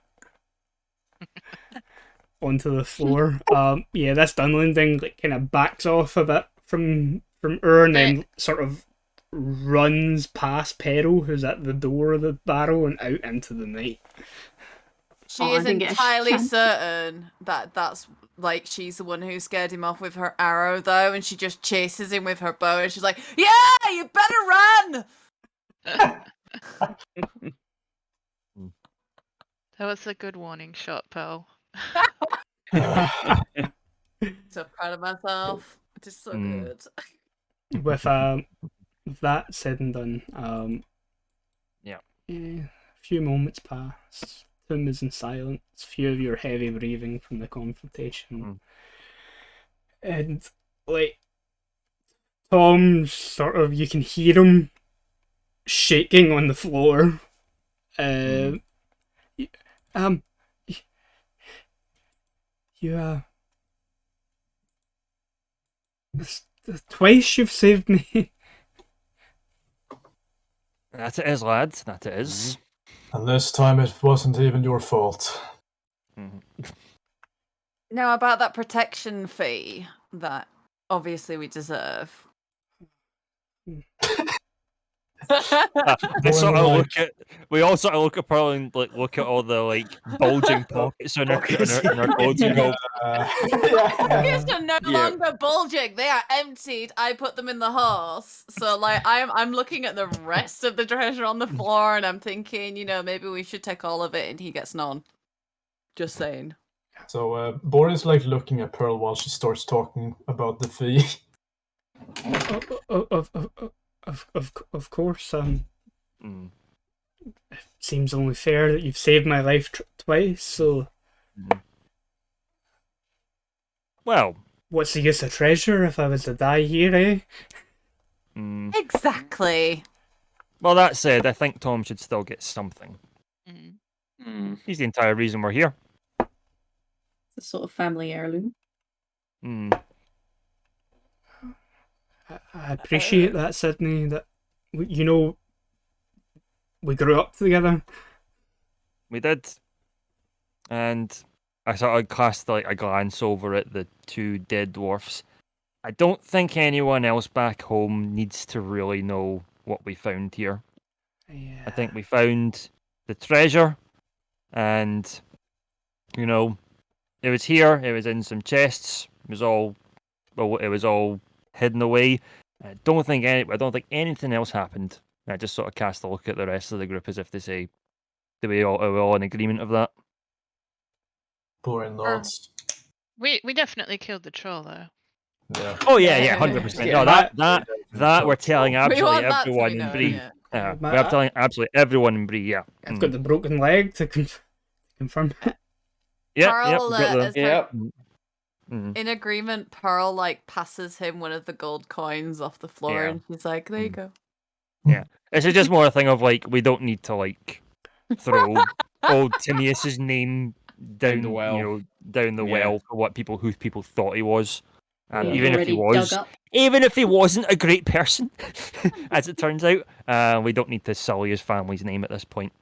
onto the floor. Yeah, this Dunlending like kind of backs off a bit from Ur and then sort of runs past Peril, who's at the door of the barrel, and out into the night. She Oh, I is didn't get a entirely chance. certain that that's like she's the one who scared him off with her arrow, though, and she just chases him with her bow, and she's like, "Yeah, you better run." That was a good warning shot, Pearl. So proud of myself. It is so good. With that said and done, Yeah. a few moments pass. Tim is in silence. Few of your heavy breathing from the confrontation, and like Tom, sort of, you can hear him shaking on the floor. You twice you've saved me. That it is, lads. That it is. And this time it wasn't even your fault. Now about that protection fee that obviously we deserve. They sort of look at. We all sort of look at Pearl and like look at all the like bulging pockets in her clothes and go. These are no longer bulging; they are emptied. I put them in the horse, so like I'm looking at the rest of the treasure on the floor, and I'm thinking, you know, maybe we should take all of it, and he gets none. Just saying. So Borin is like looking at Pearl while she starts talking about the fee. Of course. Seems only fair that you've saved my life twice. So, well, what's the use of treasure if I was to die here, eh? Exactly. Well, that said, I think Tom should still get something. He's the entire reason we're here. It's a sort of family heirloom. I appreciate that, Sydney. That you know, we grew up together. We did, and I sort of cast like a glance over at the two dead dwarfs. I don't think anyone else back home needs to really know what we found here. Yeah. I think we found the treasure, and you know, it was here. It was in some chests. It was all hidden away. I don't think anything else happened. I just sort of cast a look at the rest of the group as if to say, are we all in agreement of that? Borin nods. We definitely killed the troll though. Yeah. Oh yeah, 100%. No, that we're telling absolutely everyone in Bree. We're telling absolutely everyone in Bree. Yeah. I've got the broken leg to confirm that. Pearl, Yep. In agreement, Pearl like passes him one of the gold coins off the floor, and she's like, "There you go." Yeah, it's just more a thing of like we don't need to like throw old Timaeus's name down the well, down the well for who people thought he was. Even if he wasn't a great person, as it turns out, we don't need to sully his family's name at this point.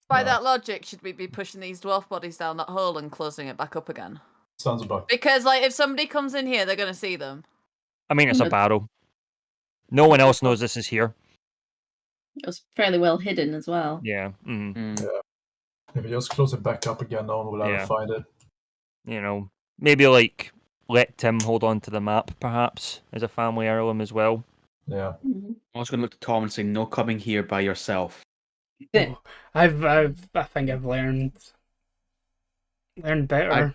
By that logic, should we be pushing these dwarf bodies down that hole and closing it back up again? Sounds about. Because like if somebody comes in here, they're gonna see them. I mean, it's a barrow. No one else knows this is here. It was fairly well hidden as well. Yeah. Yeah. If you just close it back up again, no one will ever find it. You know, maybe like let Tim hold on to the map, perhaps, as a family heirloom as well. Yeah. I was going to look to Tom and say, "No coming here by yourself." Oh, I think I've learned better.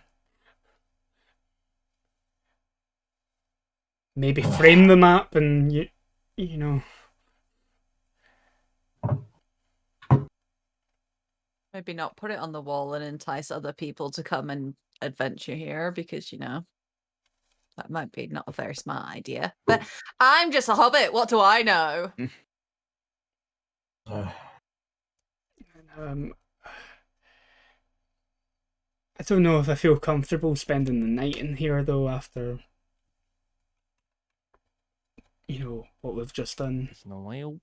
Maybe frame the map and you know. Maybe not put it on the wall and entice other people to come and adventure here, because you know that might be not a very smart idea. But I'm just a hobbit. What do I know? I don't know if I feel comfortable spending the night in here though, after what we've just done. It's in a while.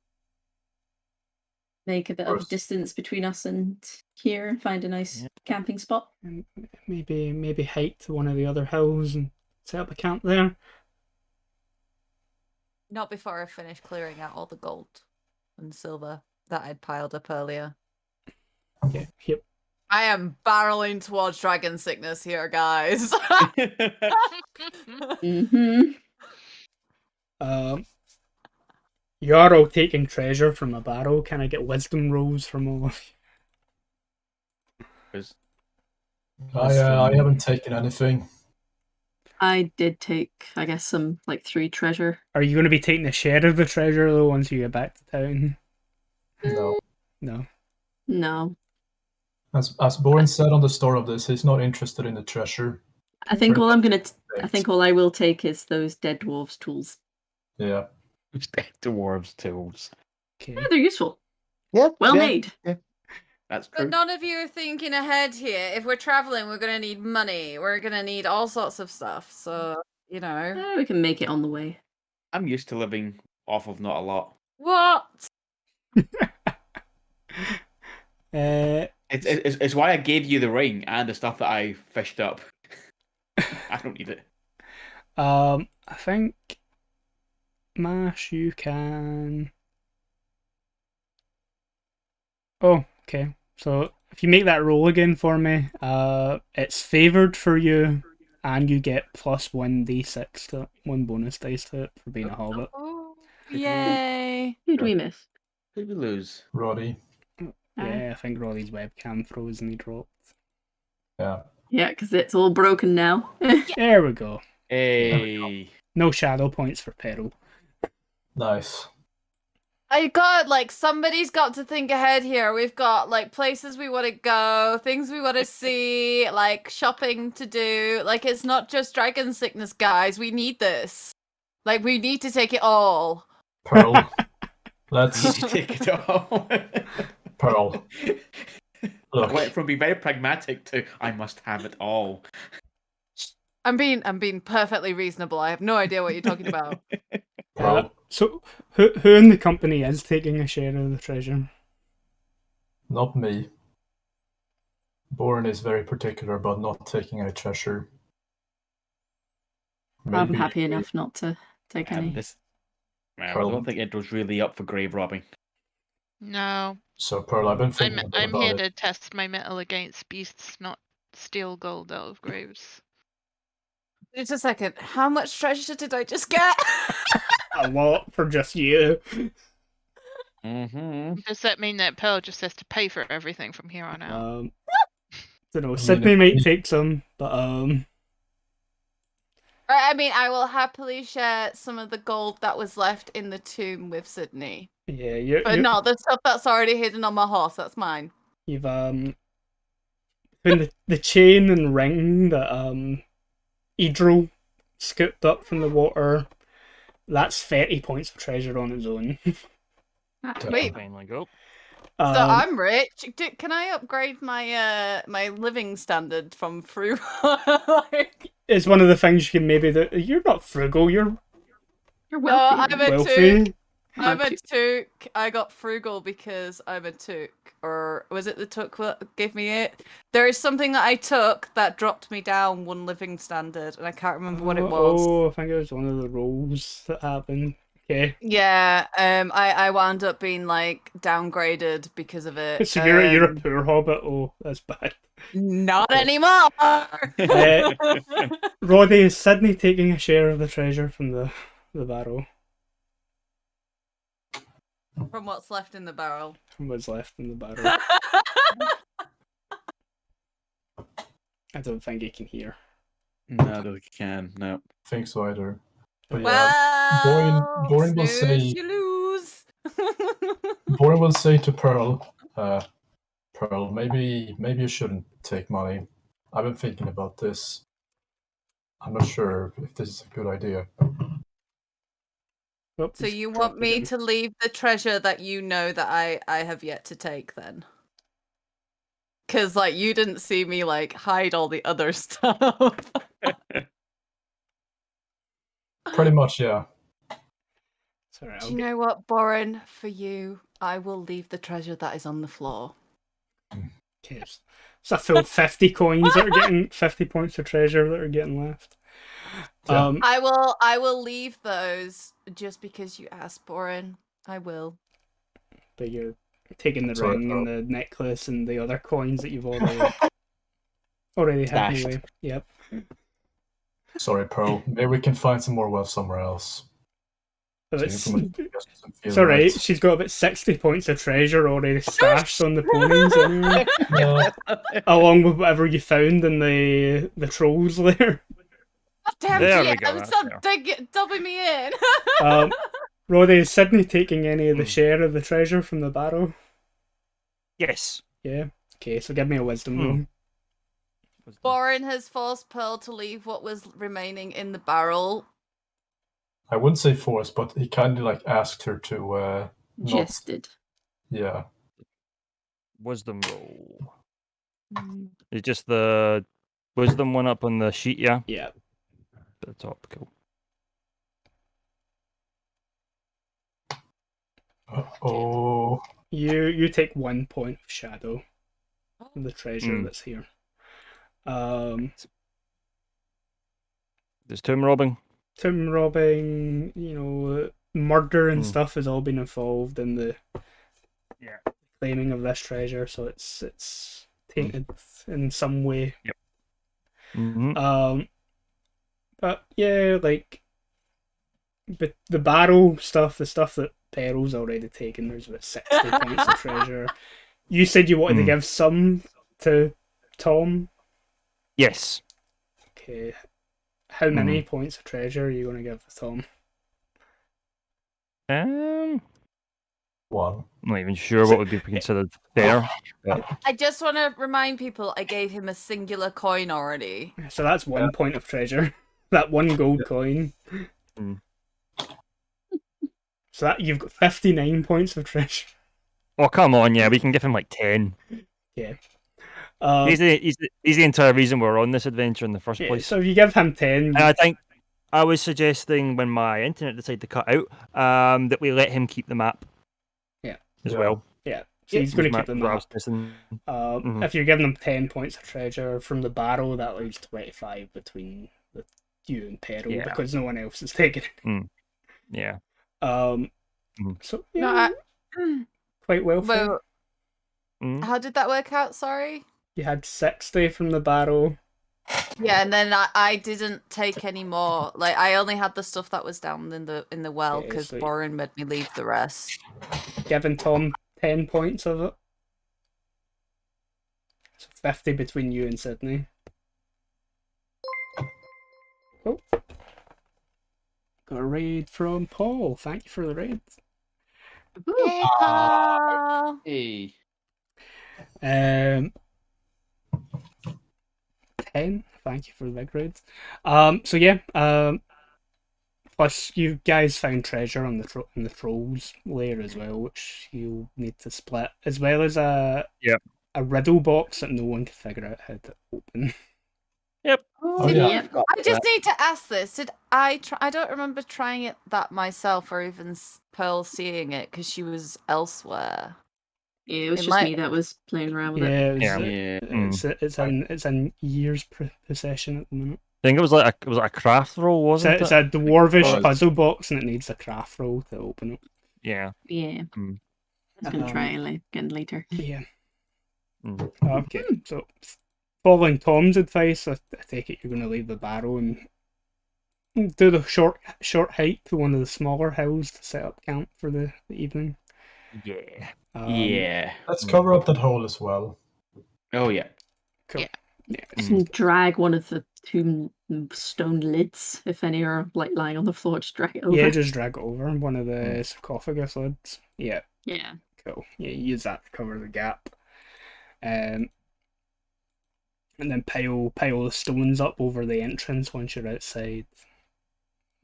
Make a bit of distance between us and here and find a nice camping spot. And maybe hike to one of the other hills and set up a camp there. Not before I finish clearing out all the gold and silver that I'd piled up earlier. Yeah, yep. I am barreling towards dragon sickness here, guys. Mm-hmm. You're all taking treasure from a barrel. Can I get wisdom rolls from all of you? 'Cause I haven't taken anything. I did take, I guess, some like 3 treasure. Are you going to be taking a share of the treasure though once you get back to town? No. No. No. As Boren said on the start of this, he's not interested in the treasure. I think Pretty all I'm much gonna. I think all I will take is those dead dwarves tools. Yeah. dwarves tools. Okay. Yeah, they're useful. Yeah. Well yeah. made. That's But true. none of you are thinking ahead here. If we're traveling, we're gonna need money. We're gonna need all sorts of stuff. So, you know. We can make it on the way. I'm used to living off of not a lot. What? It's why I gave you the ring and the stuff that I fished up. I don't need it. I think Mash, you can. Oh, okay. So if you make that roll again for me, it's favored for you, and you get +1 d6 to 1 bonus dice to it for being a hobbit. Oh, yay. Who'd we miss? Who did we lose? Roddy. Yeah, I think Rolly's webcam froze and he dropped. Yeah. Yeah, because it's all broken now. There we go. Hey. No shadow points for Peril. Nice. I got like somebody's got to think ahead here. We've got like places we want to go, things we want to see, like shopping to do. Like it's not just dragon sickness, guys. We need this. Like we need to take it all. Pearl. You Let's take it all. Pearl. I Look. went from being very pragmatic to I must have it all. I'm being perfectly reasonable. I have no idea what you're talking about. Pearl. So, who in the company is taking a share of the treasure? Not me. Boren is very particular about not taking any treasure. I'm happy enough not to take any. I Pearl. don't think Idril's really up for grave robbing. No, So Pearl, I've been thinking a bit I'm about here it. to test my metal against beasts, not steal gold out of graves. Just a second. How much treasure did I just get? A lot for just you. Mm-hmm. Does that mean that Pearl just has to pay for everything from here on out? Don't know. mean, Sydney if might we- take some, but I mean, I will happily share some of the gold that was left in the tomb with Sydney. yeah, But no, the stuff that's already hidden on my horse, that's mine. you've between the chain and ring that Idril scooped up from the water, that's 30 points of treasure on its own. Wait, Finally go. so I'm rich. Can I upgrade my my living standard from frugal? Like, it's one of the things you can maybe do. You're not frugal. You're You're no, wealthy. I'm a took. wealthy. I'm a took. I got frugal because I'm a took. Or was it the took that gave me it? There is something that I took that dropped me down 1 living standard, and I can't remember what it was. Oh, I think it was one of the rolls that happened. Okay. Yeah, I wound up being like downgraded because of it. So you're a poor hobbit. Oh, that's bad. Not anymore. Roddy, is Sydney taking a share of the treasure from the barrel? From what's left in the barrel. From what's left in the barrel? I don't think he can hear. No, I don't think you can. No. think so either. But yeah, Well, Boring will snooze, say you lose. Boren will say to Pearl, Pearl, maybe you shouldn't take money. I've been thinking about this. I'm not sure if this is a good idea. Oh, So he's you dropped want me again. to leave the treasure that you know that I have yet to take then? Because like you didn't see me like hide all the other stuff. Pretty much, yeah. Sorry, Do I'll you get... know what, Boren? For you, I will leave the treasure that is on the floor. Okay, it's a full 50 coins that are getting 50 points of treasure that are getting left. Yeah. I will leave those just because you asked, Boren. I will. But you're taking the Sorry, ring and the necklace and the other coins that you've already hidden Stashed. away. Yep. Sorry, Pearl. Maybe we can find some more wealth somewhere else. But So it's, information just doesn't feel it's alright. right. She's got about 60 points of treasure already stashed on the ponies anyway, No, along with whatever you found in the trolls lair. Damn There we GM, go, that's stop fair. dubbing me in. Roddy, is Sydney taking any of the Hmm. share of the treasure from the barrow? Yes. Yeah. Okay, so give me a wisdom Hmm. roll. Borin has forced Pearl to leave what was remaining in the barrel. I wouldn't say forced, but he kind of like asked her to not. Jested. Yeah. Wisdom roll. Mm. It's just the wisdom one up on the sheet, yeah? Yeah. At the top, cool. Oh. You take 1 point of shadow from the treasure Hmm. that's here. There's tomb robbing. Tomb robbing, murder and Hmm. stuff has all been involved in the Yeah. claiming of this treasure, so it's tainted in some way. Mm-hmm. But yeah, but the barrel stuff, the stuff that Pearl's already taken, there's about 60 points of treasure. You said you wanted to Hmm. give some to Tom. Yes. Okay. How many points of treasure are you going to give to Tom? One. I'm not even sure what would be considered fair. But I just want to remind people I gave him a singular coin already. So that's 1 point of treasure. That one gold coin. Hmm. So that you've got 59 points of treasure. oh, come on, yeah, we can give him like 10. Yeah. He's the entire reason we're on this adventure in the first Yeah, place. so if you give him 10, And I think I was suggesting when my internet decided to cut out that we let him keep the map. Yeah. As Yeah. well. yeah, so he's going to keep the That's what I map. was guessing. If you're giving them 10 points of treasure from the barrel, that leaves 25 between you and Pearl Yeah. because no one else is taking it. Yeah. So No, yeah, quite well. Well, Mm. how did that work out? Sorry. You had 60 from the barrel. Yeah, and then I didn't take any more. Like I only had the stuff that was down in the well Yeah, because so- Borin made me leave the rest. Giving Tom 10 points of it. So 50 between you and Sydney. Oh. Got a raid from Paul. Thank you for the raid. Hey, Paul. Hey. 10. Thank you for the big raid. So yeah, plus you guys found treasure on in the trolls lair as well, which you'll need to split, as well as a riddle box that no one can figure out how to open. Oh, yeah. Yep. I just need to ask this. Did I try? I don't remember trying it that myself or even Pearl seeing it because she was elsewhere. Yeah, it was It just might- me that was playing around with it. Yeah, it's in Year's possession at the minute. I think it was like a craft roll, wasn't It's it? a dwarvish Oh, puzzle box, and it needs a craft roll to open it. Yeah. Yeah. Mm. I was going to try it again later. Yeah. Mm. Okay, so following Tom's advice, I take it you're going to leave the barrow and do the short hike to one of the smaller hills to set up camp for the evening. Yeah. Yeah. Let's cover up that hole as well. Oh yeah. Cool. Yeah. Yeah. And drag one of the two stone lids, if any are like lying on the floor, just drag it over. Yeah, just drag it over one of the sarcophagus lids. Yeah, Yeah. cool. Yeah, use that to cover the gap. And then pile the stones up over the entrance once you're outside.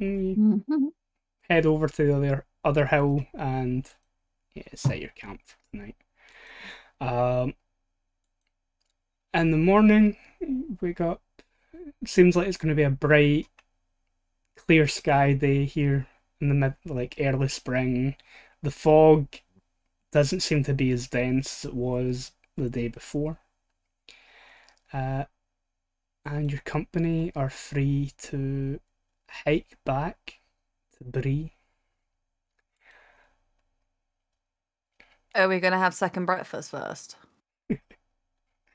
Mhm. Head over to the other hill and set your camp for the night. In the morning, wake up. Seems like it's going to be a bright, clear sky day here in the early spring. The fog doesn't seem to be as dense as it was the day before. And your company are free to hike back to Bree. Are we gonna have second breakfast first?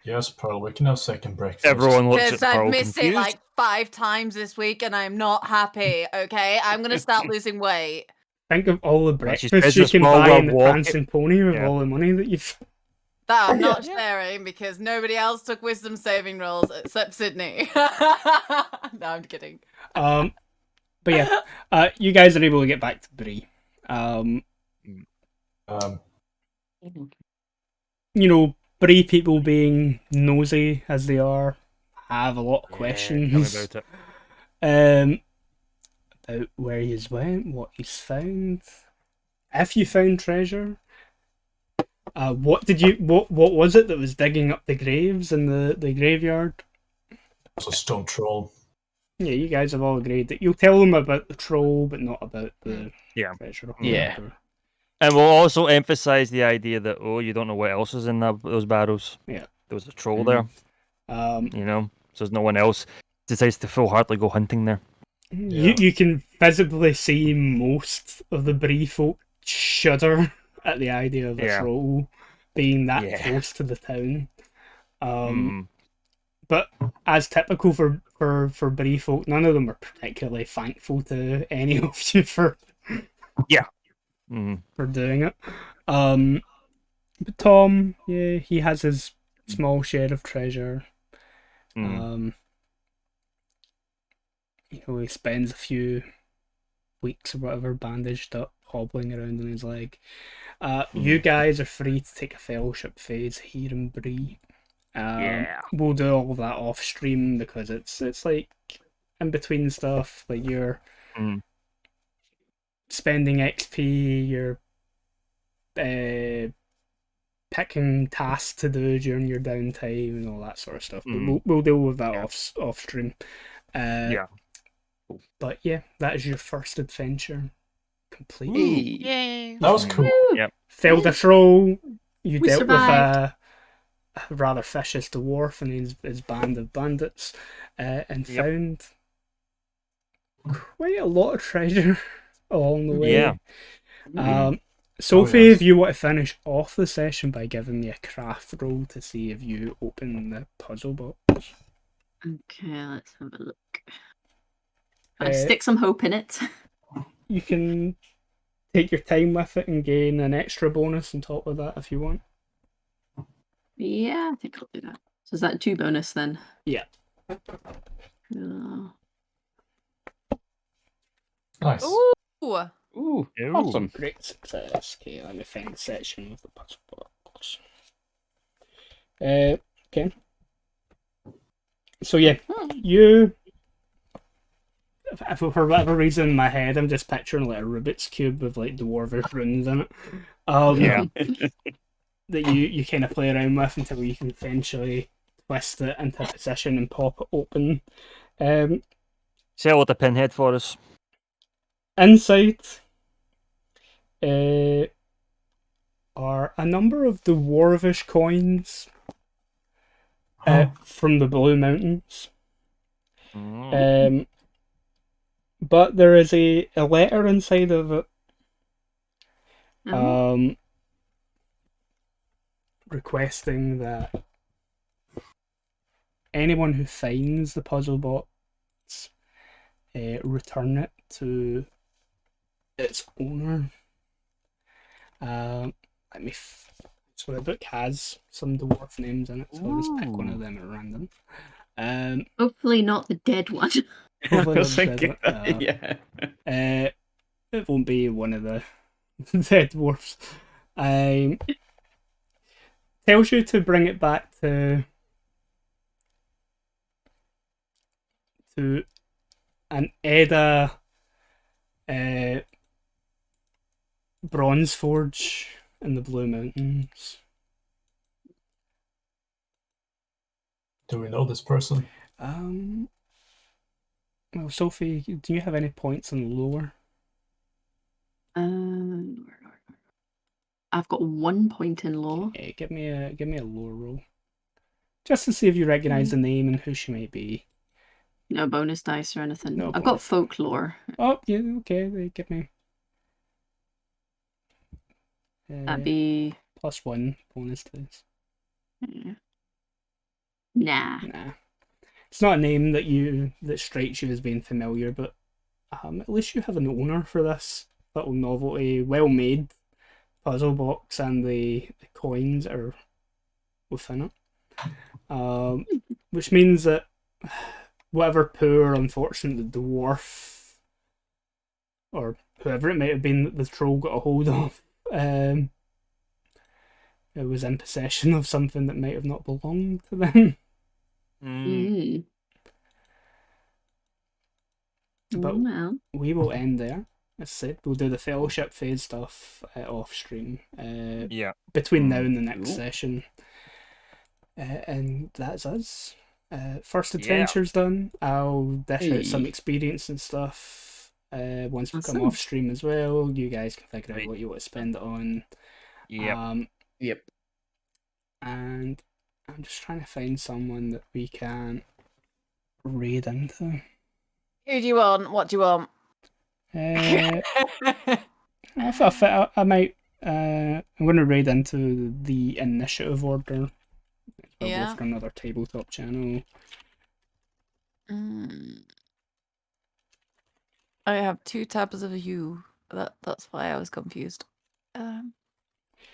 Yes, Pearl, we can have second breakfast. Everyone looks Because at I've Pearl missed confused. it like 5 times this week, and I'm not happy. Okay, I'm gonna start losing weight. Think of all the Well, she breakfasts says you a can small buy world in the walk- Prancing Pony with Yeah. all the money that you've. That I'm not sharing because nobody else took wisdom saving rolls except Sydney. No, I'm kidding. But yeah, you guys are able to get back to Bree. Um, Bree people being nosy as they are, have a lot of Yeah, questions. tell me about it. About where he's went, what he's found, if you found treasure. What was it that was digging up the graves in the graveyard? it's a stone troll. Yeah, you guys have all agreed that you'll tell them about the troll, but not about the Yeah. treasure. Yeah. And we'll also emphasize the idea that, you don't know what else is in those barrels. Yeah. There was a troll there, Um, so there's no one else decides to full-heartedly go hunting there. you can visibly see most of the Bree folk shudder at the idea of a Yeah. troll being that Yeah. close to the town. Mm. But as typical for Bree folk, none of them are particularly thankful to any of you for Mm. for doing it. But Tom, yeah, he has his small share of treasure. Mm. He spends a few weeks or whatever bandaged up, hobbling around on his leg. You guys are free to take a fellowship phase here in Bree. Yeah. We'll do all of that off stream because it's like in between stuff. Like you're Mm. spending XP, you're picking tasks to do during your downtime and all that sort of stuff. But we'll deal with that off stream. Yeah. But yeah, that is your first adventure complete. Yay. That was cool. Felled a troll. You We dealt survived. with a rather vicious dwarf and his band of bandits, and Yep. found quite a lot of treasure along the way. Yeah. Sophie, yes. if you want to finish off the session by giving me a craft roll to see if you open the puzzle box. Okay, let's have a look. Uh, I stick some hope in it. You can take your time with it and gain an extra bonus on top of that if you want. Yeah, I think I'll do that. So is that 2 bonus then? Yeah. Uh, Nice. Ooh. Ooh, Ooh. awesome. Great success. Okay, let me find the section of the puzzle box. Okay. So yeah, you. For whatever reason in my head, I'm just picturing like a Rubik's cube with like dwarvish runes in it. Yeah. That you kind of play around with until you can eventually twist it into position and pop it open. Say hello to Pinhead for us. Inside are a number of dwarvish coins from the Blue Mountains. But there is a letter inside of it requesting that anyone who finds the puzzle box return it to its owner. So the book has some dwarf names in it, so I'll just pick one of them at random. hopefully not the dead one. Hopefully I was not the thinking dead that, one. yeah. It won't be one of the dead dwarfs. Tells you to bring it back to an Edda bronze forge in the Blue Mountains. Do we know this person? Well, Sophie, do you have any points in lore? I've got 1 point in lore. Yeah, give me a lore roll, just to see if you recognise the name and who she might be. No bonus dice or anything. No I've got bonus. folklore. Oh, yeah, okay. They give me. That'd be +1 bonus dice. Yeah. Nah. Nah. It's not a name that strikes you as being familiar, but at least you have an owner for this little novelty, well-made puzzle box, and the coins are within it. Which means that whatever poor, unfortunate dwarf, or whoever it might have been that the troll got a hold of, it was in possession of something that might have not belonged to them. Mm. But Well. we will end there. As I said, we'll do the fellowship phase stuff off stream. Yeah. Between now and the next Cool. session. And that's us. First Yeah. adventure's done. I'll dish out some Hey. experience and stuff once we come Awesome. off stream as well. You guys can figure out Right. what you want to spend it on. Yeah. Yep. And I'm just trying to find someone that we can raid into. Who do you want? What do you want? I might. I'm going to raid into the initiative order. We'll Yeah. go for another tabletop channel. I have 2 tabs of you. That's why I was confused.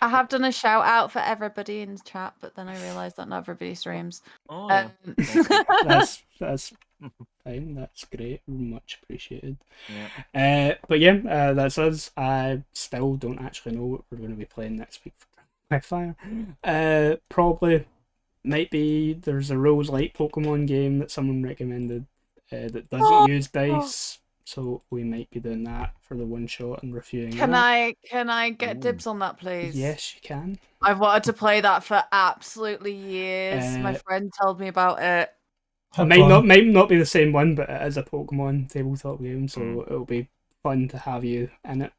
I have done a shout out for everybody in the chat, but then I realised that not everybody streams. Oh. That's fine. That's great. Much appreciated. Yeah. But yeah, that's us. I still don't actually know what we're going to be playing next week for Quickfire. Probably might be there's a Rose Light Pokemon game that someone recommended that doesn't use dice, so we might be doing that for the one shot and reviewing Can that. I get dibs on that, please? Yes, you can. I've wanted to play that for absolutely years. My friend told me about it. Have Might fun. not be the same one, but it is a Pokemon tabletop game, so it'll be fun to have you in it.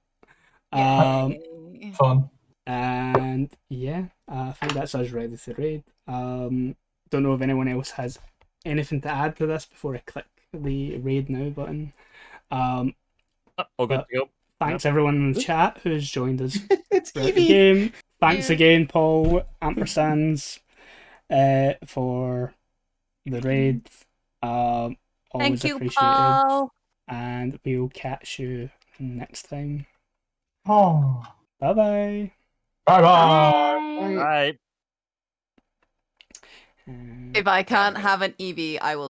Yay. Fun. And yeah, I think that's us ready to raid. Don't know if anyone else has anything to add to this before I click the raid now button. All good to go. Thanks everyone in the chat who's joined us It's throughout the Evie. game. Thanks Yeah. again, Paul Ampersands, for the raid. Always Thank you, appreciated. Paul. And we'll catch you next time. Oh. Bye-bye. Bye bye. Right. If I can't have an Eevee, I will